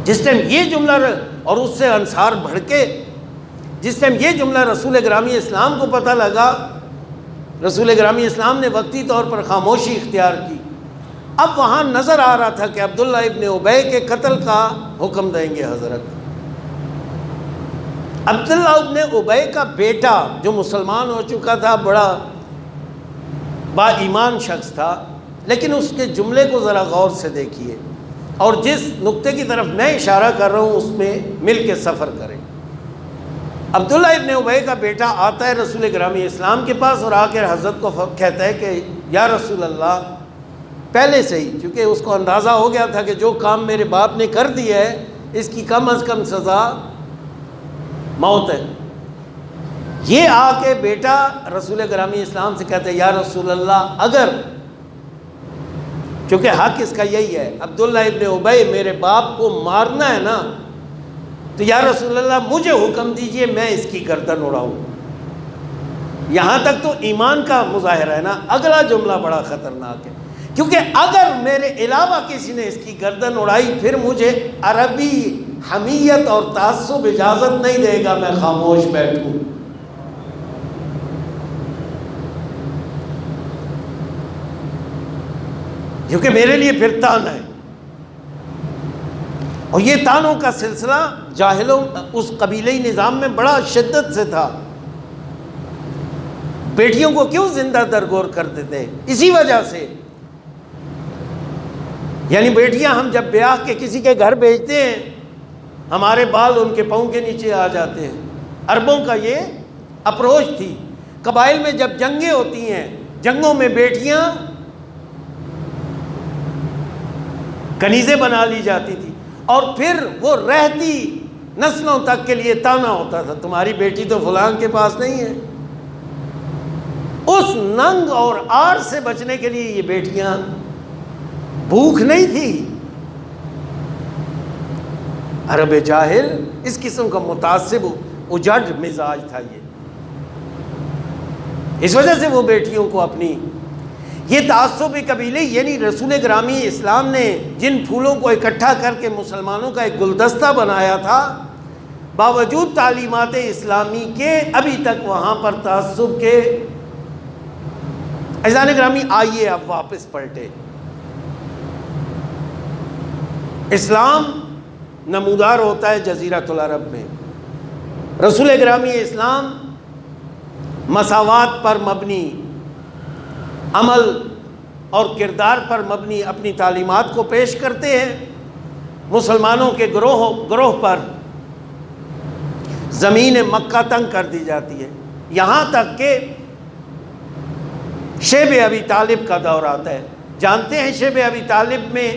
جس ٹائم یہ جملہ اور اس سے انصار بھڑکے، جس ٹائم یہ جملہ رسول گرامی اسلام کو پتہ لگا، رسول گرامی اسلام نے وقتی طور پر خاموشی اختیار کی۔ اب وہاں نظر آ رہا تھا کہ عبداللہ ابن ابی کے قتل کا حکم دیں گے حضرت۔ عبداللہ ابن ابی کا بیٹا جو مسلمان ہو چکا تھا، بڑا با ایمان شخص تھا، لیکن اس کے جملے کو ذرا غور سے دیکھیے اور جس نقطے کی طرف میں اشارہ کر رہا ہوں اس میں مل کے سفر کریں۔ عبداللہ ابن ابی کا بیٹا آتا ہے رسول گرامی اسلام کے پاس اور آ کر حضرت کو کہتا ہے کہ یا رسول اللہ، پہلے سے ہی چونکہ اس کو اندازہ ہو گیا تھا کہ جو کام میرے باپ نے کر دیا ہے اس کی کم از کم سزا موت ہے، یہ آ کے بیٹا رسول گرامی اسلام سے کہتے ہیں یا رسول اللہ، اگر چونکہ حق اس کا یہی ہے، عبداللہ ابن ابی میرے باپ کو مارنا ہے نا، تو یا رسول اللہ مجھے حکم دیجئے میں اس کی گردن اڑاؤں، یہاں تک تو ایمان کا مظاہرہ ہے نا. اگلا جملہ بڑا خطرناک ہے، کیونکہ اگر میرے علاوہ کسی نے اس کی گردن اڑائی پھر مجھے عربی حمیت اور تعصب اجازت نہیں دے گا میں خاموش بیٹھوں. کیونکہ میرے لیے پھر تان ہے. اور یہ تانوں کا سلسلہ جاہلوں اس قبیلئی نظام میں بڑا شدت سے تھا. بیٹیوں کو کیوں زندہ درگور کرتے تھے؟ اسی وجہ سے. یعنی بیٹیاں ہم جب بیاہ کے کسی کے گھر بھیجتے ہیں ہمارے بال ان کے پاؤں کے نیچے آ جاتے ہیں. عربوں کا یہ اپروچ تھی. قبائل میں جب جنگیں ہوتی ہیں جنگوں میں بیٹیاں کنیزیں بنا لی جاتی تھی اور پھر وہ رہتی نسلوں تک کے لیے تانا ہوتا تھا تمہاری بیٹی تو فلاں کے پاس نہیں ہے. اس ننگ اور آر سے بچنے کے لیے یہ بیٹیاں، بھوک نہیں تھی. عرب جاہل اس قسم کا متعصب اجڑ مزاج تھا یہ. اس وجہ سے وہ بیٹیوں کو اپنی یہ تعصب قبیلے، یعنی رسول گرامی اسلام نے جن پھولوں کو اکٹھا کر کے مسلمانوں کا ایک گلدستہ بنایا تھا، باوجود تعلیمات اسلامی کے ابھی تک وہاں پر تعصب کے. عزیزان گرامی آئیے اب واپس پلٹے. اسلام نمودار ہوتا ہے جزیرۃ العرب میں. رسول گرامی اسلام مساوات پر مبنی، عمل اور کردار پر مبنی اپنی تعلیمات کو پیش کرتے ہیں. مسلمانوں کے گروہ پر زمین مکہ تنگ کر دی جاتی ہے، یہاں تک کہ شیب ابی طالب کا دور آتا ہے. جانتے ہیں شیب ابی طالب میں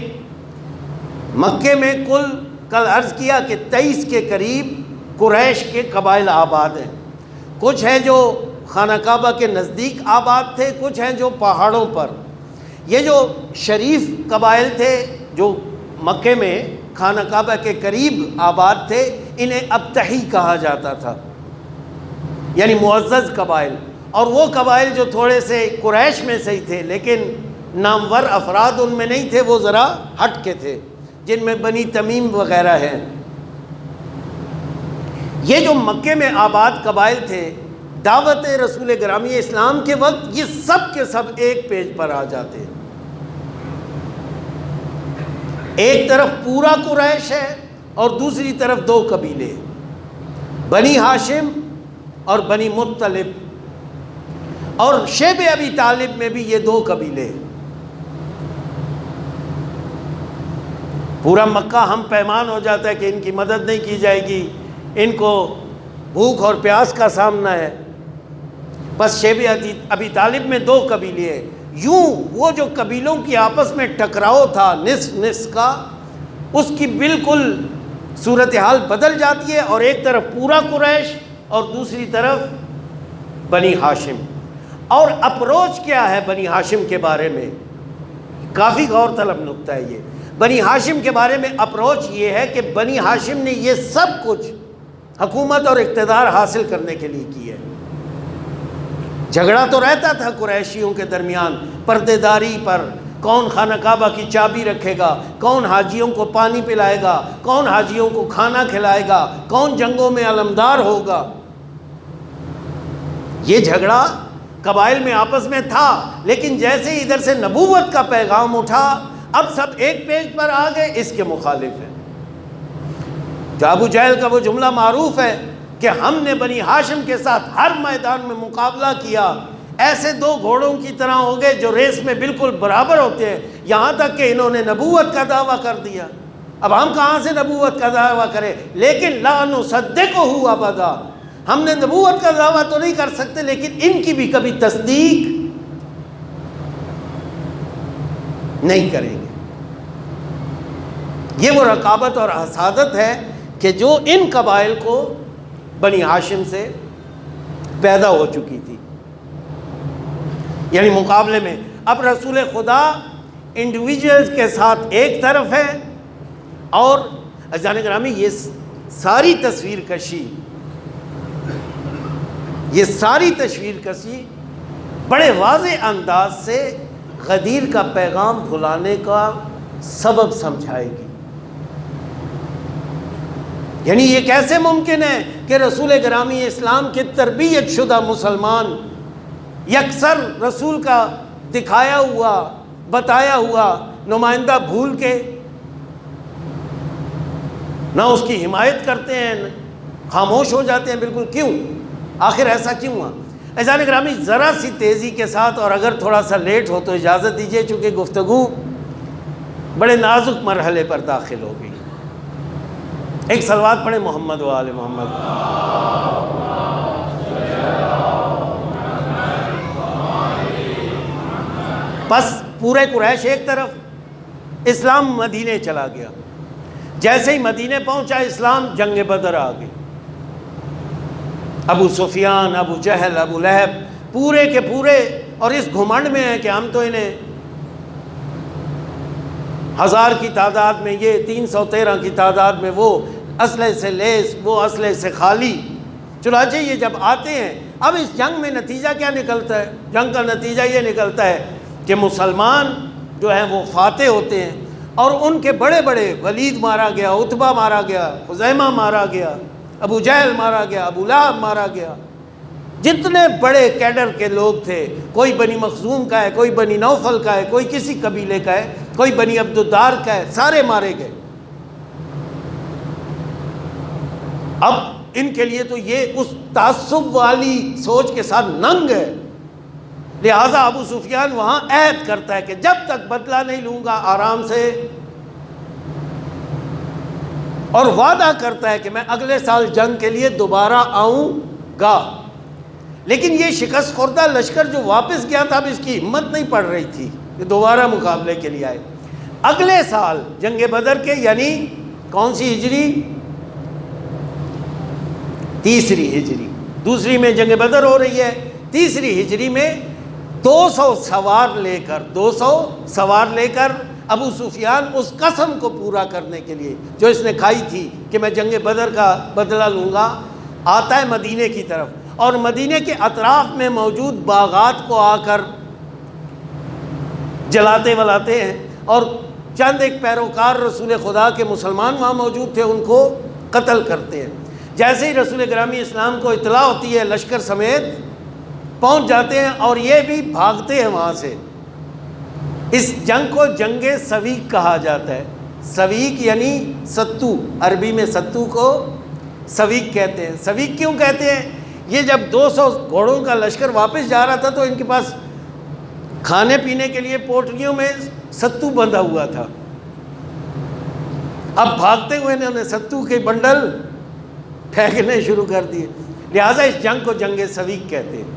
مکے میں کل عرض کیا کہ 23 کے قریب قریش کے قبائل آباد ہیں. کچھ ہیں جو خانہ کعبہ کے نزدیک آباد تھے، کچھ ہیں جو پہاڑوں پر. یہ جو شریف قبائل تھے جو مکے میں خانہ کعبہ کے قریب آباد تھے انہیں ابتحی کہا جاتا تھا، یعنی معزز قبائل. اور وہ قبائل جو تھوڑے سے قریش میں سے ہی تھے لیکن نامور افراد ان میں نہیں تھے، وہ ذرا ہٹ کے تھے، جن میں بنی تمیم وغیرہ ہیں. یہ جو مکے میں آباد قبائل تھے دعوت رسول گرامی اسلام کے وقت یہ سب کے سب ایک پیج پر آ جاتے ہیں. ایک طرف پورا قریش ہے اور دوسری طرف دو قبیلے، بنی ہاشم اور بنی مطلب. اور شیب ابی طالب میں بھی یہ دو قبیلے. پورا مکہ ہم پیمان ہو جاتا ہے کہ ان کی مدد نہیں کی جائے گی، ان کو بھوک اور پیاس کا سامنا ہے. بس شیب ابی طالب میں دو قبیلے ہیں. یوں وہ جو قبیلوں کی آپس میں ٹکراؤ تھا نصف نصف کا، اس کی بالکل صورتحال بدل جاتی ہے، اور ایک طرف پورا قریش اور دوسری طرف بنی ہاشم. اور اپروچ کیا ہے بنی ہاشم کے بارے میں؟ کافی غور طلب نکتہ ہے یہ. بنی ہاشم کے بارے میں اپروچ یہ ہے کہ بنی ہاشم نے یہ سب کچھ حکومت اور اقتدار حاصل کرنے کے لیے کی ہے. جھگڑا تو رہتا تھا قریشیوں کے درمیان پردے داری پر، کون خانہ کعبہ کی چابی رکھے گا، کون حاجیوں کو پانی پلائے گا، کون حاجیوں کو کھانا کھلائے گا، کون جنگوں میں علمدار ہوگا. یہ جھگڑا قبائل میں آپس میں تھا، لیکن جیسے ہی ادھر سے نبوت کا پیغام اٹھا اب سب ایک پیج پر آ گئے، اس کے مخالف ہیں. جو ابو جہل کا وہ جملہ معروف ہے کہ ہم نے بنی ہاشم کے ساتھ ہر میدان میں مقابلہ کیا، ایسے دو گھوڑوں کی طرح ہو گئے جو ریس میں بالکل برابر ہوتے ہیں، یہاں تک کہ انہوں نے نبوت کا دعویٰ کر دیا. اب ہم کہاں سے نبوت کا دعویٰ کریں؟ لیکن لا نصدقہ ابدا، ہم نے نبوت کا دعویٰ تو نہیں کر سکتے لیکن ان کی بھی کبھی تصدیق نہیں کریں گے. یہ وہ رقابت اور حسادت ہے کہ جو ان قبائل کو بنی ہاشم سے پیدا ہو چکی تھی. یعنی مقابلے میں اب رسول خدا انڈیویجولز کے ساتھ ایک طرف ہے، اور عزیزان گرامی یہ ساری تصویر کشی یہ ساری تشویر کشی بڑے واضح انداز سے غدیر کا پیغام بھلانے کا سبب سمجھائے گی۔ یعنی یہ کیسے ممکن ہے کہ رسول گرامی اسلام کے تربیت شدہ مسلمان یکسر رسول کا دکھایا ہوا بتایا ہوا نمائندہ بھول کے نہ اس کی حمایت کرتے ہیں، خاموش ہو جاتے ہیں بالکل؟ کیوں؟ آخر ایسا کیوں ہوا؟ عزیزان گرامی، ذرا سی تیزی کے ساتھ، اور اگر تھوڑا سا لیٹ ہو تو اجازت دیجیے، چونکہ گفتگو بڑے نازک مرحلے پر داخل ہو گئی۔ ایک صلوات پڑھیں محمد و آل محمد۔ بس پورے قریش ایک طرف، اسلام مدینے چلا گیا۔ جیسے ہی مدینے پہنچا اسلام، جنگ بدر آ گئی۔ ابو سفیان، ابو جہل، ابو لہب پورے کے پورے، اور اس گھمنڈ میں ہے کہ ہم تو انہیں 1000 کی تعداد میں یہ، 313 کی تعداد میں وہ، اسلحے سے لیس، وہ اسلحے سے خالی۔ چنانچہ یہ جب آتے ہیں، اب اس جنگ میں نتیجہ کیا نکلتا ہے؟ جنگ کا نتیجہ یہ نکلتا ہے کہ مسلمان جو ہیں وہ فاتح ہوتے ہیں، اور ان کے بڑے بڑے، ولید مارا گیا، عتبہ مارا گیا، خزیمہ مارا گیا، ابو جہل مارا گیا، ابو لہب مارا گیا، جتنے بڑے کیڈر کے لوگ تھے، کوئی بنی مخزوم کا ہے، کوئی بنی نوفل کا ہے، کوئی کسی قبیلے کا ہے، کوئی بنی عبدالدار کا ہے، سارے مارے گئے۔ اب ان کے لیے تو یہ اس تعصب والی سوچ کے ساتھ ننگ ہے، لہٰذا ابو سفیان وہاں عہد کرتا ہے کہ جب تک بدلہ نہیں لوں گا آرام سے، اور وعدہ کرتا ہے کہ میں اگلے سال جنگ کے لیے دوبارہ آؤں گا۔ لیکن یہ شکست خوردہ لشکر جو واپس گیا تھا، اب اس کی ہمت نہیں پڑ رہی تھی کہ دوبارہ مقابلے کے لیے آئے۔ اگلے سال جنگ بدر کے، یعنی کون سی ہجری؟ تیسری ہجری، دوسری میں جنگ بدر ہو رہی ہے، تیسری ہجری میں 200 سوار لے کر ابو سفیان اس قسم کو پورا کرنے کے لیے جو اس نے کھائی تھی کہ میں جنگ بدر کا بدلہ لوں گا، آتا ہے مدینے کی طرف، اور مدینے کے اطراف میں موجود باغات کو آ کر جلاتے ولاتے ہیں، اور چند ایک پیروکار رسول خدا کے مسلمان وہاں موجود تھے، ان کو قتل کرتے ہیں۔ جیسے ہی رسول گرامی اسلام کو اطلاع ہوتی ہے، لشکر سمیت پہنچ جاتے ہیں، اور یہ بھی بھاگتے ہیں وہاں سے۔ اس جنگ کو جنگ سویق کہا جاتا ہے۔ سویق یعنی ستو، عربی میں ستو کو سویق کہتے ہیں۔ سویق کیوں کہتے ہیں؟ یہ جب 200 گھوڑوں کا لشکر واپس جا رہا تھا تو ان کے پاس کھانے پینے کے لیے پوٹلیوں میں ستو بندھا ہوا تھا، اب بھاگتے ہوئے انہوں نے ستو کے بنڈل پھینکنے شروع کر دیے، لہٰذا اس جنگ کو جنگ سویق کہتے ہیں۔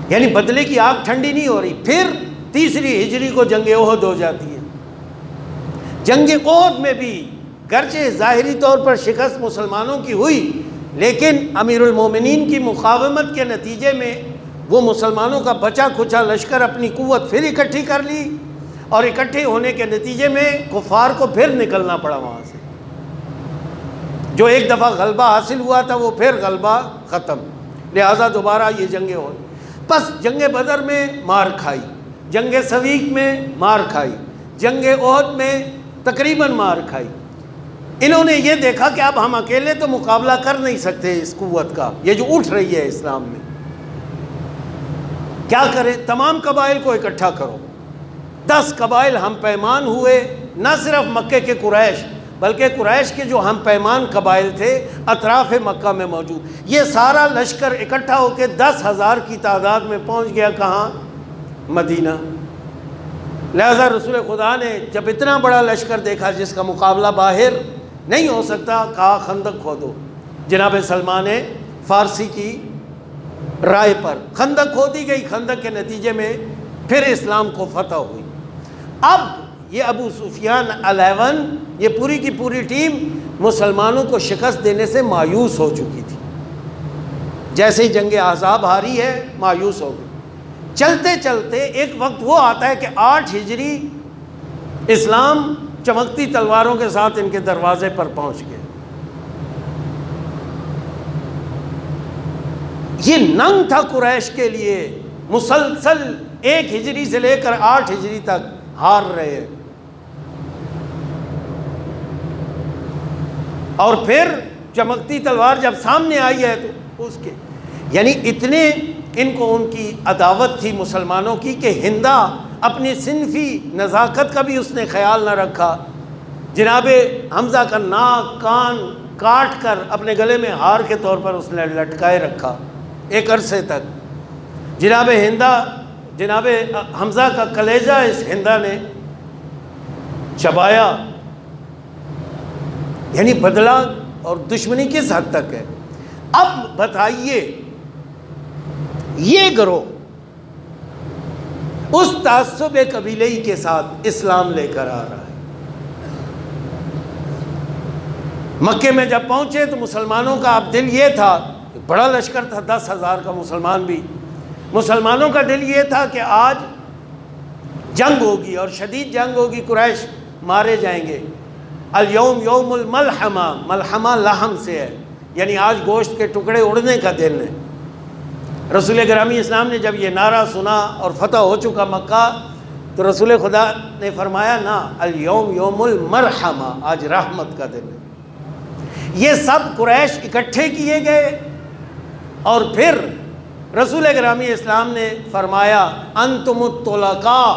یعنی بدلے کی آگ ٹھنڈی نہیں ہو رہی۔ پھر تیسری ہجری کو جنگ احد ہو جاتی ہے۔ جنگ احد میں بھی گرچہ ظاہری طور پر شکست مسلمانوں کی ہوئی، لیکن امیر المومنین کی مقاومت کے نتیجے میں وہ مسلمانوں کا بچا کھچا لشکر اپنی قوت پھر اکٹھی کر لی، اور اکٹھے ہونے کے نتیجے میں کفار کو پھر نکلنا پڑا وہاں سے۔ جو ایک دفعہ غلبہ حاصل ہوا تھا وہ پھر غلبہ ختم، لہٰذا دوبارہ یہ جنگ احد۔ بس جنگ بدر میں مار کھائی، جنگ سویق میں مار کھائی، جنگ احد میں تقریباً مار کھائی۔ انہوں نے یہ دیکھا کہ اب ہم اکیلے تو مقابلہ کر نہیں سکتے اس قوت کا، یہ جو اٹھ رہی ہے اسلام میں، کیا کریں؟ تمام قبائل کو اکٹھا کرو۔ 10 قبائل ہم پیمان ہوئے، نہ صرف مکے کے قریش بلکہ قریش کے جو ہم پیمان قبائل تھے اطراف مکہ میں موجود، یہ سارا لشکر اکٹھا ہو کے 10,000 کی تعداد میں پہنچ گیا کہاں؟ مدینہ۔ لہذا رسول خدا نے جب اتنا بڑا لشکر دیکھا جس کا مقابلہ باہر نہیں ہو سکتا، کہا خندق کھودو۔ جناب سلمان فارسی کی رائے پر خندق کھودی گئی، خندق کے نتیجے میں پھر اسلام کو فتح ہوئی۔ اب یہ ابو سفیان 11، یہ پوری کی پوری ٹیم مسلمانوں کو شکست دینے سے مایوس ہو چکی تھی۔ جیسے ہی جنگ احزاب ہاری ہے، مایوس ہو گئی۔ چلتے چلتے ایک وقت وہ آتا ہے کہ 8 ہجری اسلام چمکتی تلواروں کے ساتھ ان کے دروازے پر پہنچ گئے۔ یہ ننگ تھا قریش کے لیے، مسلسل 1 ہجری سے لے کر 8 ہجری تک ہار رہے ہیں، اور پھر چمکتی تلوار جب سامنے آئی ہے تو اس کے یعنی اتنے ان کو ان کی عداوت تھی مسلمانوں کی کہ ہندا اپنی صنفی نزاکت کا بھی اس نے خیال نہ رکھا، جناب حمزہ کا ناک کان کاٹ کر اپنے گلے میں ہار کے طور پر اس نے لٹکائے رکھا 1 عرصے تک، جناب حمزہ کا کلیجہ اس ہندا نے چبایا، یعنی بدلہ اور دشمنی کس حد تک ہے۔ اب بتائیے یہ گروہ اس تعصب قبیلہی کے ساتھ اسلام لے کر آ رہا ہے۔ مکے میں جب پہنچے تو مسلمانوں کا اب دل یہ تھا، بڑا لشکر تھا 10,000 کا، مسلمانوں کا دل یہ تھا کہ آج جنگ ہوگی اور شدید جنگ ہوگی، قریش مارے جائیں گے۔ الیوم یوم الملحمہ، ملحمہ لحم سے ہے، یعنی آج گوشت کے ٹکڑے اڑنے کا دن ہے۔ رسول گرامی اسلام نے جب یہ نعرہ سنا اور فتح ہو چکا مکہ تو رسول خدا نے فرمایا نا، الیوم یوم المرحمہ، آج رحمت کا دن ہے۔ یہ سب قریش اکٹھے کیے گئے اور پھر رسول گرامی اسلام نے فرمایا انتم الطلقاء،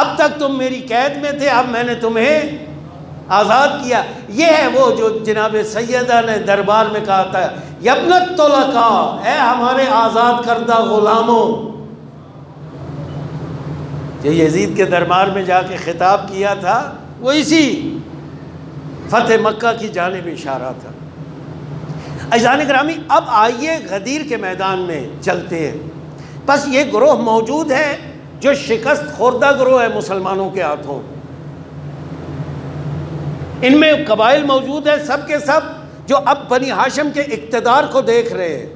اب تک تم میری قید میں تھے، اب میں نے تمہیں آزاد کیا۔ یہ ہے وہ جو جناب سیدہ نے دربار میں کہا تھا، یبن الطلقاء، اے ہمارے آزاد کردہ غلاموں۔ جو یزید کے دربار میں جا کے خطاب کیا تھا وہ اسی فتح مکہ کی جانب اشارہ تھا۔ عزیزان گرامی، اب آئیے غدیر کے میدان میں چلتے ہیں۔ بس یہ گروہ موجود ہے جو شکست خوردہ گروہ ہے مسلمانوں کے ہاتھوں، ان میں قبائل موجود ہیں، سب کے سب جو اب بنی ہاشم کے اقتدار کو دیکھ رہے ہیں،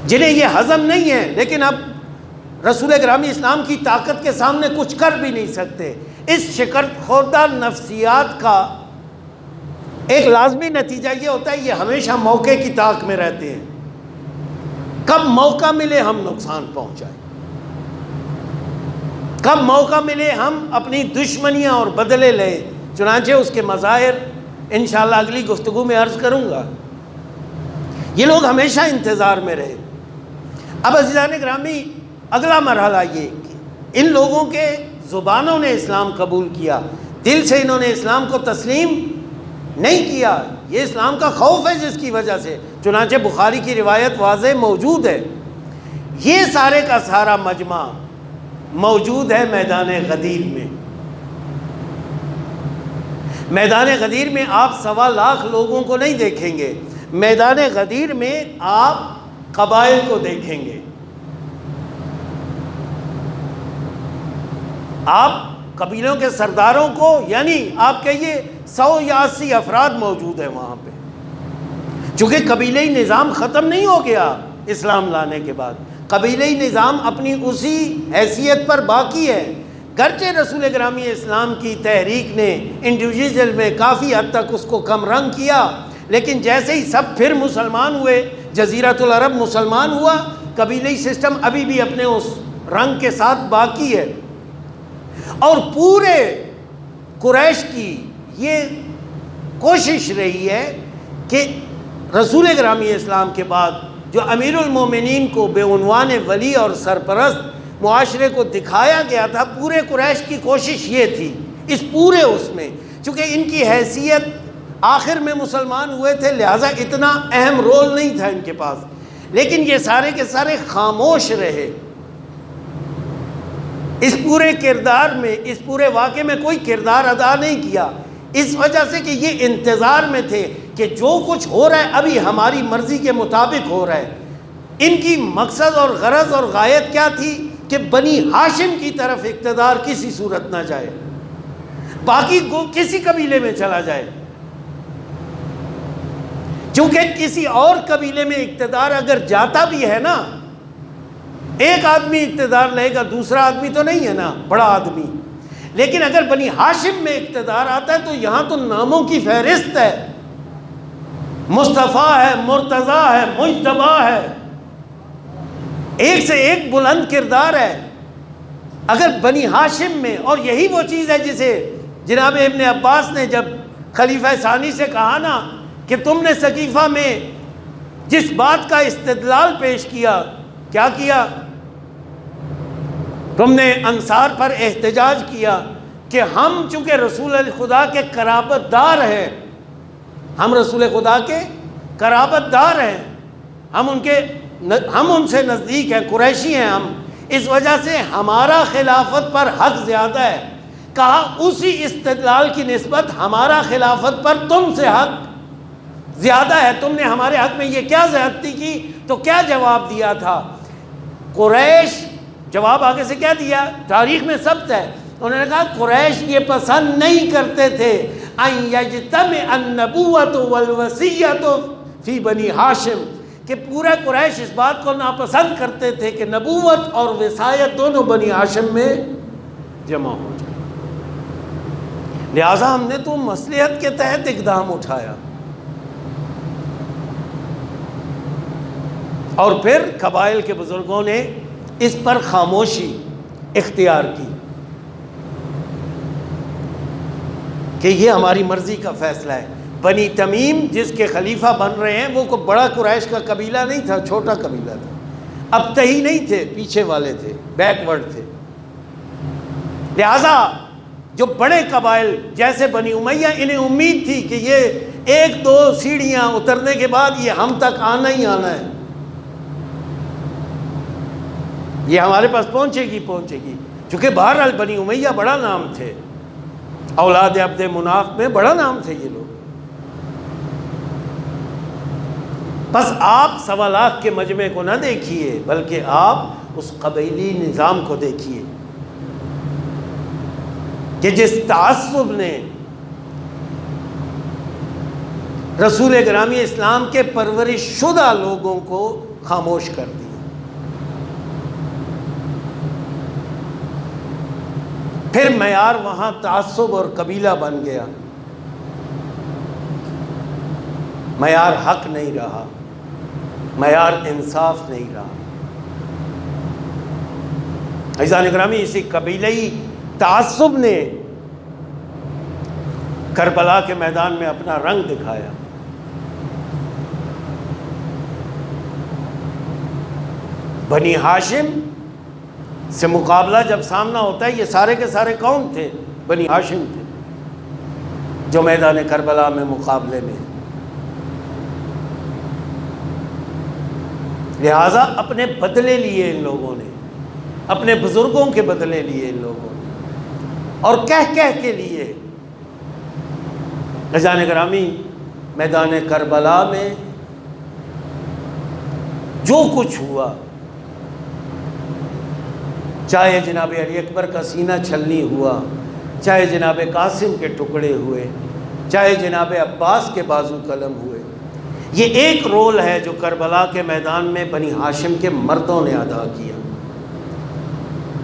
جنہیں یہ ہضم نہیں ہے، لیکن اب رسول گرامی اسلام کی طاقت کے سامنے کچھ کر بھی نہیں سکتے۔ اس شکست خوردہ نفسیات کا ایک لازمی نتیجہ یہ ہوتا ہے، یہ ہمیشہ موقع کی طاق میں رہتے ہیں، کب موقع ملے ہم نقصان پہنچائیں، کب موقع ملے ہم اپنی دشمنیاں اور بدلے لیں۔ چنانچہ اس کے مظاہر انشاءاللہ اگلی گفتگو میں عرض کروں گا۔ یہ لوگ ہمیشہ انتظار میں رہے۔ اب عزیزان گرامی، اگلا مرحلہ یہ کہ ان لوگوں کے زبانوں نے اسلام قبول کیا، دل سے انہوں نے اسلام کو تسلیم نہیں کیا۔ یہ اسلام کا خوف ہے جس کی وجہ سے، چنانچہ بخاری کی روایت واضح موجود ہے۔ یہ سارے کا سارا مجمع موجود ہے میدان غدیر میں۔ میدان غدیر میں آپ 1.25 لاکھ لوگوں کو نہیں دیکھیں گے، میدان غدیر میں آپ قبائل کو دیکھیں گے، آپ قبیلوں کے سرداروں کو، یعنی آپ کہیے 100 یا 80 افراد موجود ہیں وہاں پہ۔ چونکہ قبیلئی نظام ختم نہیں ہو گیا اسلام لانے کے بعد، قبیلئی نظام اپنی اسی حیثیت پر باقی ہے، گرچہ رسول گرامی اسلام کی تحریک نے انڈیویجول میں کافی حد تک اس کو کم رنگ کیا، لیکن جیسے ہی سب پھر مسلمان ہوئے، جزیرۃ العرب مسلمان ہوا، قبیلئی سسٹم ابھی بھی اپنے اس رنگ کے ساتھ باقی ہے۔ اور پورے قریش کی یہ کوشش رہی ہے کہ رسول گرامی اسلام کے بعد جو امیر المومنین کو بے عنوان ولی اور سرپرست معاشرے کو دکھایا گیا تھا، پورے قریش کی کوشش یہ تھی اس پورے اس میں، چونکہ ان کی حیثیت آخر میں مسلمان ہوئے تھے لہٰذا اتنا اہم رول نہیں تھا ان کے پاس، لیکن یہ سارے کے سارے خاموش رہے اس پورے کردار میں، اس پورے واقعے میں کوئی کردار ادا نہیں کیا، اس وجہ سے کہ یہ انتظار میں تھے کہ جو کچھ ہو رہا ہے ابھی ہماری مرضی کے مطابق ہو رہا ہے۔ ان کی مقصد اور غرض اور غایت کیا تھی کہ بنی ہاشم کی طرف اقتدار کسی صورت نہ جائے، باقی کسی قبیلے میں چلا جائے، چونکہ کسی اور قبیلے میں اقتدار اگر جاتا بھی ہے نا، ایک آدمی اقتدار لے گا، دوسرا آدمی تو نہیں ہے نا بڑا آدمی، لیکن اگر بنی ہاشم میں اقتدار آتا ہے تو یہاں تو ناموں کی فہرست ہے، مصطفیٰ ہے، مرتضیٰ ہے، مجتبیٰ ہے، ایک سے ایک بلند کردار ہے۔ اگر بنی ہاشم میں، اور یہی وہ چیز ہے جسے جناب ابن عباس نے جب خلیفہ ثانی سے کہا نا کہ تم نے سقیفہ میں جس بات کا استدلال پیش کیا، کیا کیا؟ تم نے انصار پر احتجاج کیا کہ ہم چونکہ رسول خدا کے قرابت دار ہیں، ہم رسول خدا کے قرابت دار ہیں، ہم ان سے نزدیک ہیں، قریشی ہیں ہم، اس وجہ سے ہمارا خلافت پر حق زیادہ ہے۔ کہا اسی استدلال کی نسبت ہمارا خلافت پر تم سے حق زیادہ ہے، تم نے ہمارے حق میں یہ کیا زیادتی کی؟ تو کیا جواب دیا تھا قریش؟ جواب آگے سے کیا دیا؟ تاریخ میں ثبت ہے، انہوں نے کہا قریش یہ پسند نہیں کرتے تھے ان یجتمع النبوۃ والوصیۃ فی بنی ہاشم، کہ پورا قریش اس بات کو ناپسند کرتے تھے کہ نبوت اور وصایت دونوں بنی ہاشم میں جمع ہو جائے، لہٰذا ہم نے تو مصلحت کے تحت اقدام اٹھایا۔ اور پھر قبائل کے بزرگوں نے اس پر خاموشی اختیار کی کہ یہ ہماری مرضی کا فیصلہ ہے۔ بنی تمیم جس کے خلیفہ بن رہے ہیں وہ کوئی بڑا قریش کا قبیلہ نہیں تھا، چھوٹا قبیلہ تھا، ابتہی نہیں تھے، پیچھے والے تھے، بیک ورڈ تھے۔ لہٰذا جو بڑے قبائل جیسے بنی امیہ، انہیں امید تھی کہ یہ ایک دو سیڑھیاں اترنے کے بعد یہ ہم تک آنا ہی آنا ہے، یہ ہمارے پاس پہنچے گی، چونکہ بہرحال بنی امیہ بڑا نام تھے، اولاد عبد مناف میں بڑا نام تھے یہ لوگ۔ بس آپ 1.25 لاکھ کے مجمع کو نہ دیکھیے، بلکہ آپ اس قبیلی نظام کو دیکھیے کہ جس تعصب نے رسول گرامی اسلام کے پرورش شدہ لوگوں کو خاموش کر دیا۔ پھر معیار وہاں تعصب اور قبیلہ بن گیا، معیار حق نہیں رہا، معیار انصاف نہیں رہا۔ عزیزان گرامی، اسی قبیلئی تعصب نے کربلا کے میدان میں اپنا رنگ دکھایا۔ بنی ہاشم سے مقابلہ جب سامنا ہوتا ہے، یہ سارے کے سارے کون تھے؟ بنی ہاشم تھے جو میدان کربلا میں مقابلے میں، لہٰذا اپنے بدلے لیے ان لوگوں نے، اپنے بزرگوں کے بدلے لیے ان لوگوں نے، اور کہہ کے لیے۔ عزیزان گرامی، میدان کربلا میں جو کچھ ہوا، چاہے جناب علی اکبر کا سینہ چھلنی ہوا، چاہے جناب قاسم کے ٹکڑے ہوئے، چاہے جناب عباس کے بازو قلم ہوئے، یہ ایک رول ہے جو کربلا کے میدان میں بنی ہاشم کے مردوں نے ادا کیا،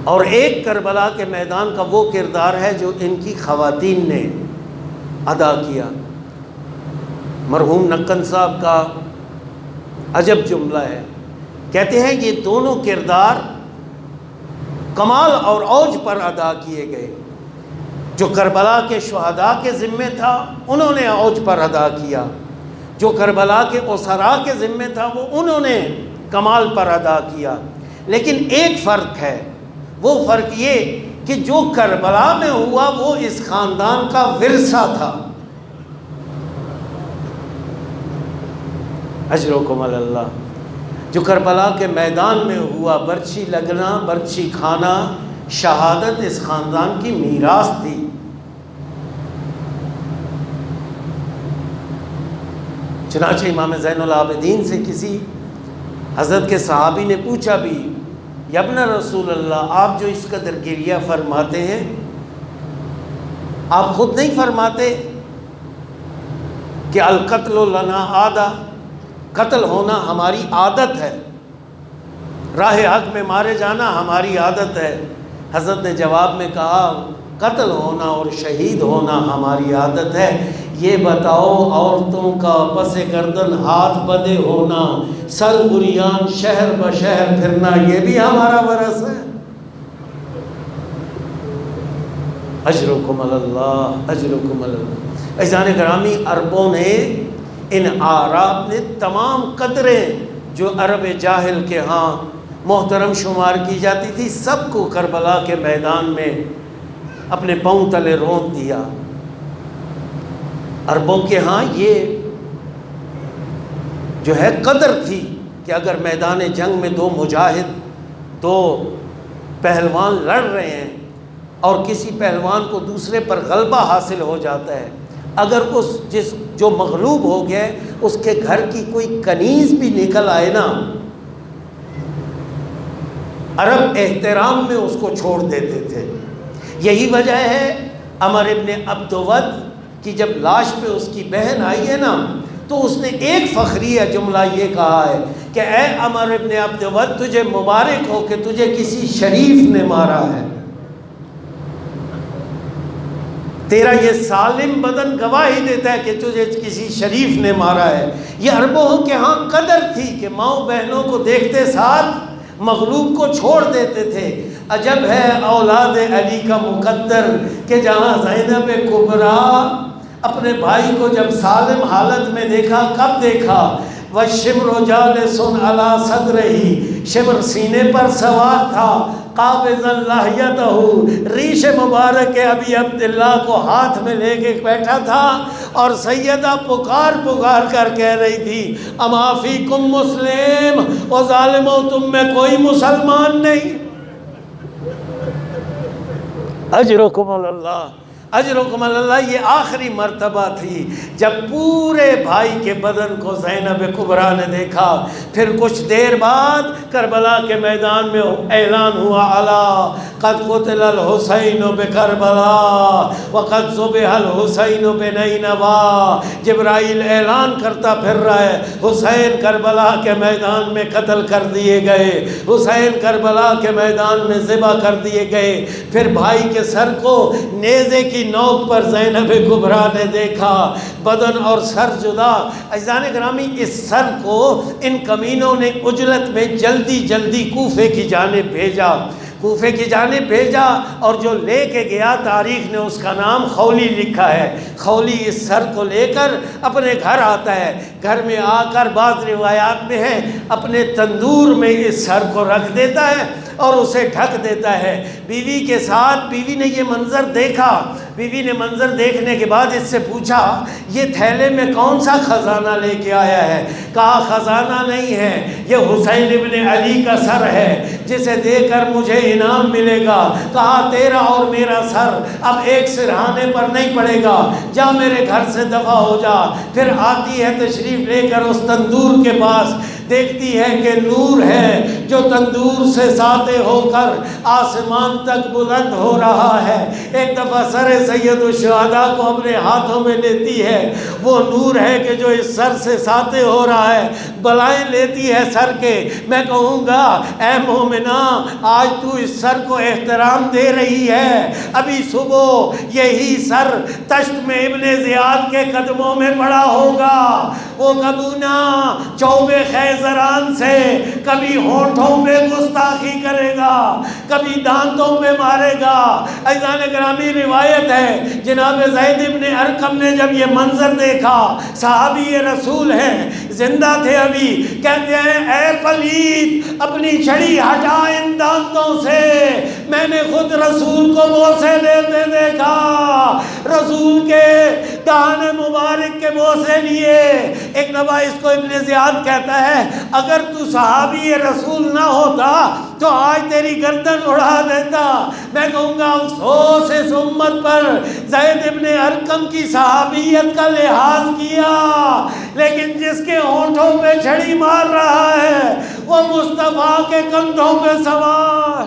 اور ایک کربلا کے میدان کا وہ کردار ہے جو ان کی خواتین نے ادا کیا۔ مرحوم نقن صاحب کا عجب جملہ ہے، کہتے ہیں یہ دونوں کردار کمال اور اوج پر ادا کیے گئے۔ جو کربلا کے شہداء کے ذمے تھا انہوں نے اوج پر ادا کیا، جو کربلا کے اسراء کے ذمے تھا وہ انہوں نے کمال پر ادا کیا۔ لیکن ایک فرق ہے، وہ فرق یہ کہ جو کربلا میں ہوا وہ اس خاندان کا ورثہ تھا۔ اجرکم علی اللہ۔ جو کربلا کے میدان میں ہوا، برچھی لگنا، برچھی کھانا، شہادت اس خاندان کی میراث تھی۔ چنانچہ امام زین العابدین سے کسی حضرت کے صحابی نے پوچھا بھی، یا ابن رسول اللہ، آپ جو اس قدر گریہ فرماتے ہیں، آپ خود نہیں فرماتے کہ القتل لنا عادہ، قتل ہونا ہماری عادت ہے، راہ حق میں مارے جانا ہماری عادت ہے؟ حضرت نے جواب میں کہا، قتل ہونا اور شہید ہونا ہماری عادت ہے، یہ بتاؤ عورتوں کا پس گردن ہاتھ بدے ہونا، سر بریان شہر بشہر پھرنا، یہ بھی ہمارا ورث ہے؟ اجرکم اللہ، اجرکم اللہ۔ عزیزان گرامی، عربوں نے، ان اعراب نے تمام قدریں جو عرب جاہل کے ہاں محترم شمار کی جاتی تھی، سب کو کربلا کے میدان میں اپنے پاؤں تلے رونت دیا۔ عربوں کے ہاں یہ جو ہے قدر تھی کہ اگر میدان جنگ میں دو مجاہد، دو پہلوان لڑ رہے ہیں اور کسی پہلوان کو دوسرے پر غلبہ حاصل ہو جاتا ہے، اگر جو مغلوب ہو گیا اس کے گھر کی کوئی کنیز بھی نکل آئے نا، عرب احترام میں اس کو چھوڑ دیتے تھے۔ یہی وجہ ہے عمر ابن عبد ود کی جب لاش پہ اس کی بہن آئی ہے نا، تو اس نے ایک فخریہ جملہ یہ کہا ہے کہ اے عمر ابن عبد ود، تجھے مبارک ہو کہ تجھے کسی شریف نے مارا ہے، تیرا یہ سالم بدن گواہی دیتا ہے کہ تجھے کسی شریف نے مارا ہے۔ یہ عربوں کے ہاں قدر تھی کہ ماؤں بہنوں کو دیکھتے ساتھ مغلوب کو چھوڑ دیتے تھے۔ عجب ہے اولاد علی کا مقدر کہ جہاں زینب کبریٰ اپنے بھائی کو جب سالم حالت میں دیکھا، کب دیکھا؟ وَالشِّمْرُ جَالِسٌ عَلَىٰ صَدْرِهِ، شمر سینے پر سوار تھا، قابضاً لحیتہ، ریش مبارک ابی عبداللہ کو ہاتھ میں لے کے بیٹھا تھا، اور سیدہ پکار پکار کر کہہ رہی تھی اما فیکم مسلم، او ظالمو تم میں کوئی مسلمان نہیں؟ اجرکم اللہ، اجرکم اللہ۔ یہ آخری مرتبہ تھی جب پورے بھائی کے بدن کو زینب کبریٰ نے دیکھا۔ پھر کچھ دیر بعد کربلا کے میدان میں اعلان ہوا الا قد قتل الحسین بکربلا وقد ذبح الحسین بنینوا۔ جبرائیل اعلان کرتا پھر رہا ہے حسین کربلا کے میدان میں قتل کر دیے گئے، حسین کربلا کے میدان میں ذبح کر دیے گئے۔ پھر بھائی کے سر کو نیزے کی نوک پر زینب کبریٰ نے دیکھا، بدن اور سر جدا۔ عزیزان گرامی، اس سر کو ان کمینوں نے عجلت میں جلدی جلدی کوفے کی جانب بھیجا، کوفے کی جانب بھیجا، اور جو لے کے گیا تاریخ نے اس کا نام خولی لکھا ہے۔ خولی اس سر کو لے کر اپنے گھر آتا ہے، گھر میں آ کر بعض روایات میں ہے اپنے تندور میں اس سر کو رکھ دیتا ہے اور اسے ڈھک دیتا ہے۔ بیوی کے ساتھ، بیوی نے یہ منظر دیکھا، بیوی نے منظر دیکھنے کے بعد اس سے پوچھا یہ تھیلے میں کون سا خزانہ لے کے آیا ہے؟ کہا خزانہ نہیں ہے، یہ حسین ابن علی کا سر ہے جسے دے کر مجھے انعام ملے گا۔ کہا تیرا اور میرا سر اب ایک سرہانے پر نہیں پڑے گا، جا میرے گھر سے دفع ہو جا۔ پھر آتی ہے تشریف لے کر اس تندور کے پاس، دیکھتی ہے کہ نور ہے جو تندور سے ساطع ہو کر آسمان تک بلند ہو رہا ہے۔ ایک دفعہ سر سید الشہداء کو اپنے ہاتھوں میں لیتی ہے، وہ نور ہے کہ جو اس سر سے ساطع ہو رہا ہے، بلائیں لیتی ہے سر کے۔ میں کہوں گا اے مومنہ، آج تو اس سر کو احترام دے رہی ہے، ابھی صبح یہی سر تشت میں ابن زیاد کے قدموں میں پڑا ہوگا۔ وہ کبونا چوب خیزران سے کبھی ہونٹوں پہ گستاخی کرے گا، کبھی دانتوں پہ مارے گا۔ عزیزان گرامی، روایت ہے جناب زید ابن ارقم نے جب یہ منظر دیکھا، صحابی رسول ہیں، زندہ تھے ابھی، کہتے ہیں اے پلید اپنی چھڑی ہٹا ان دانتوں سے، میں نے خود رسول کو بوسے دیتے دیکھا، رسول کے دہان مبارک کے بوسے لیے۔ ایک دفعہ اس کو ابن زیاد کہتا ہے اگر تو صحابی رسول نہ ہوتا تو آج تیری گردن اڑا دیتا۔ میں کہوں گا افسوس اس امت پر، زید ابن ارقم کی صحابیت کا لحاظ کیا، لیکن جس کے ہونٹوں پہ چھڑی مار رہا ہے وہ مصطفیٰ کے کندھوں پہ سوار۔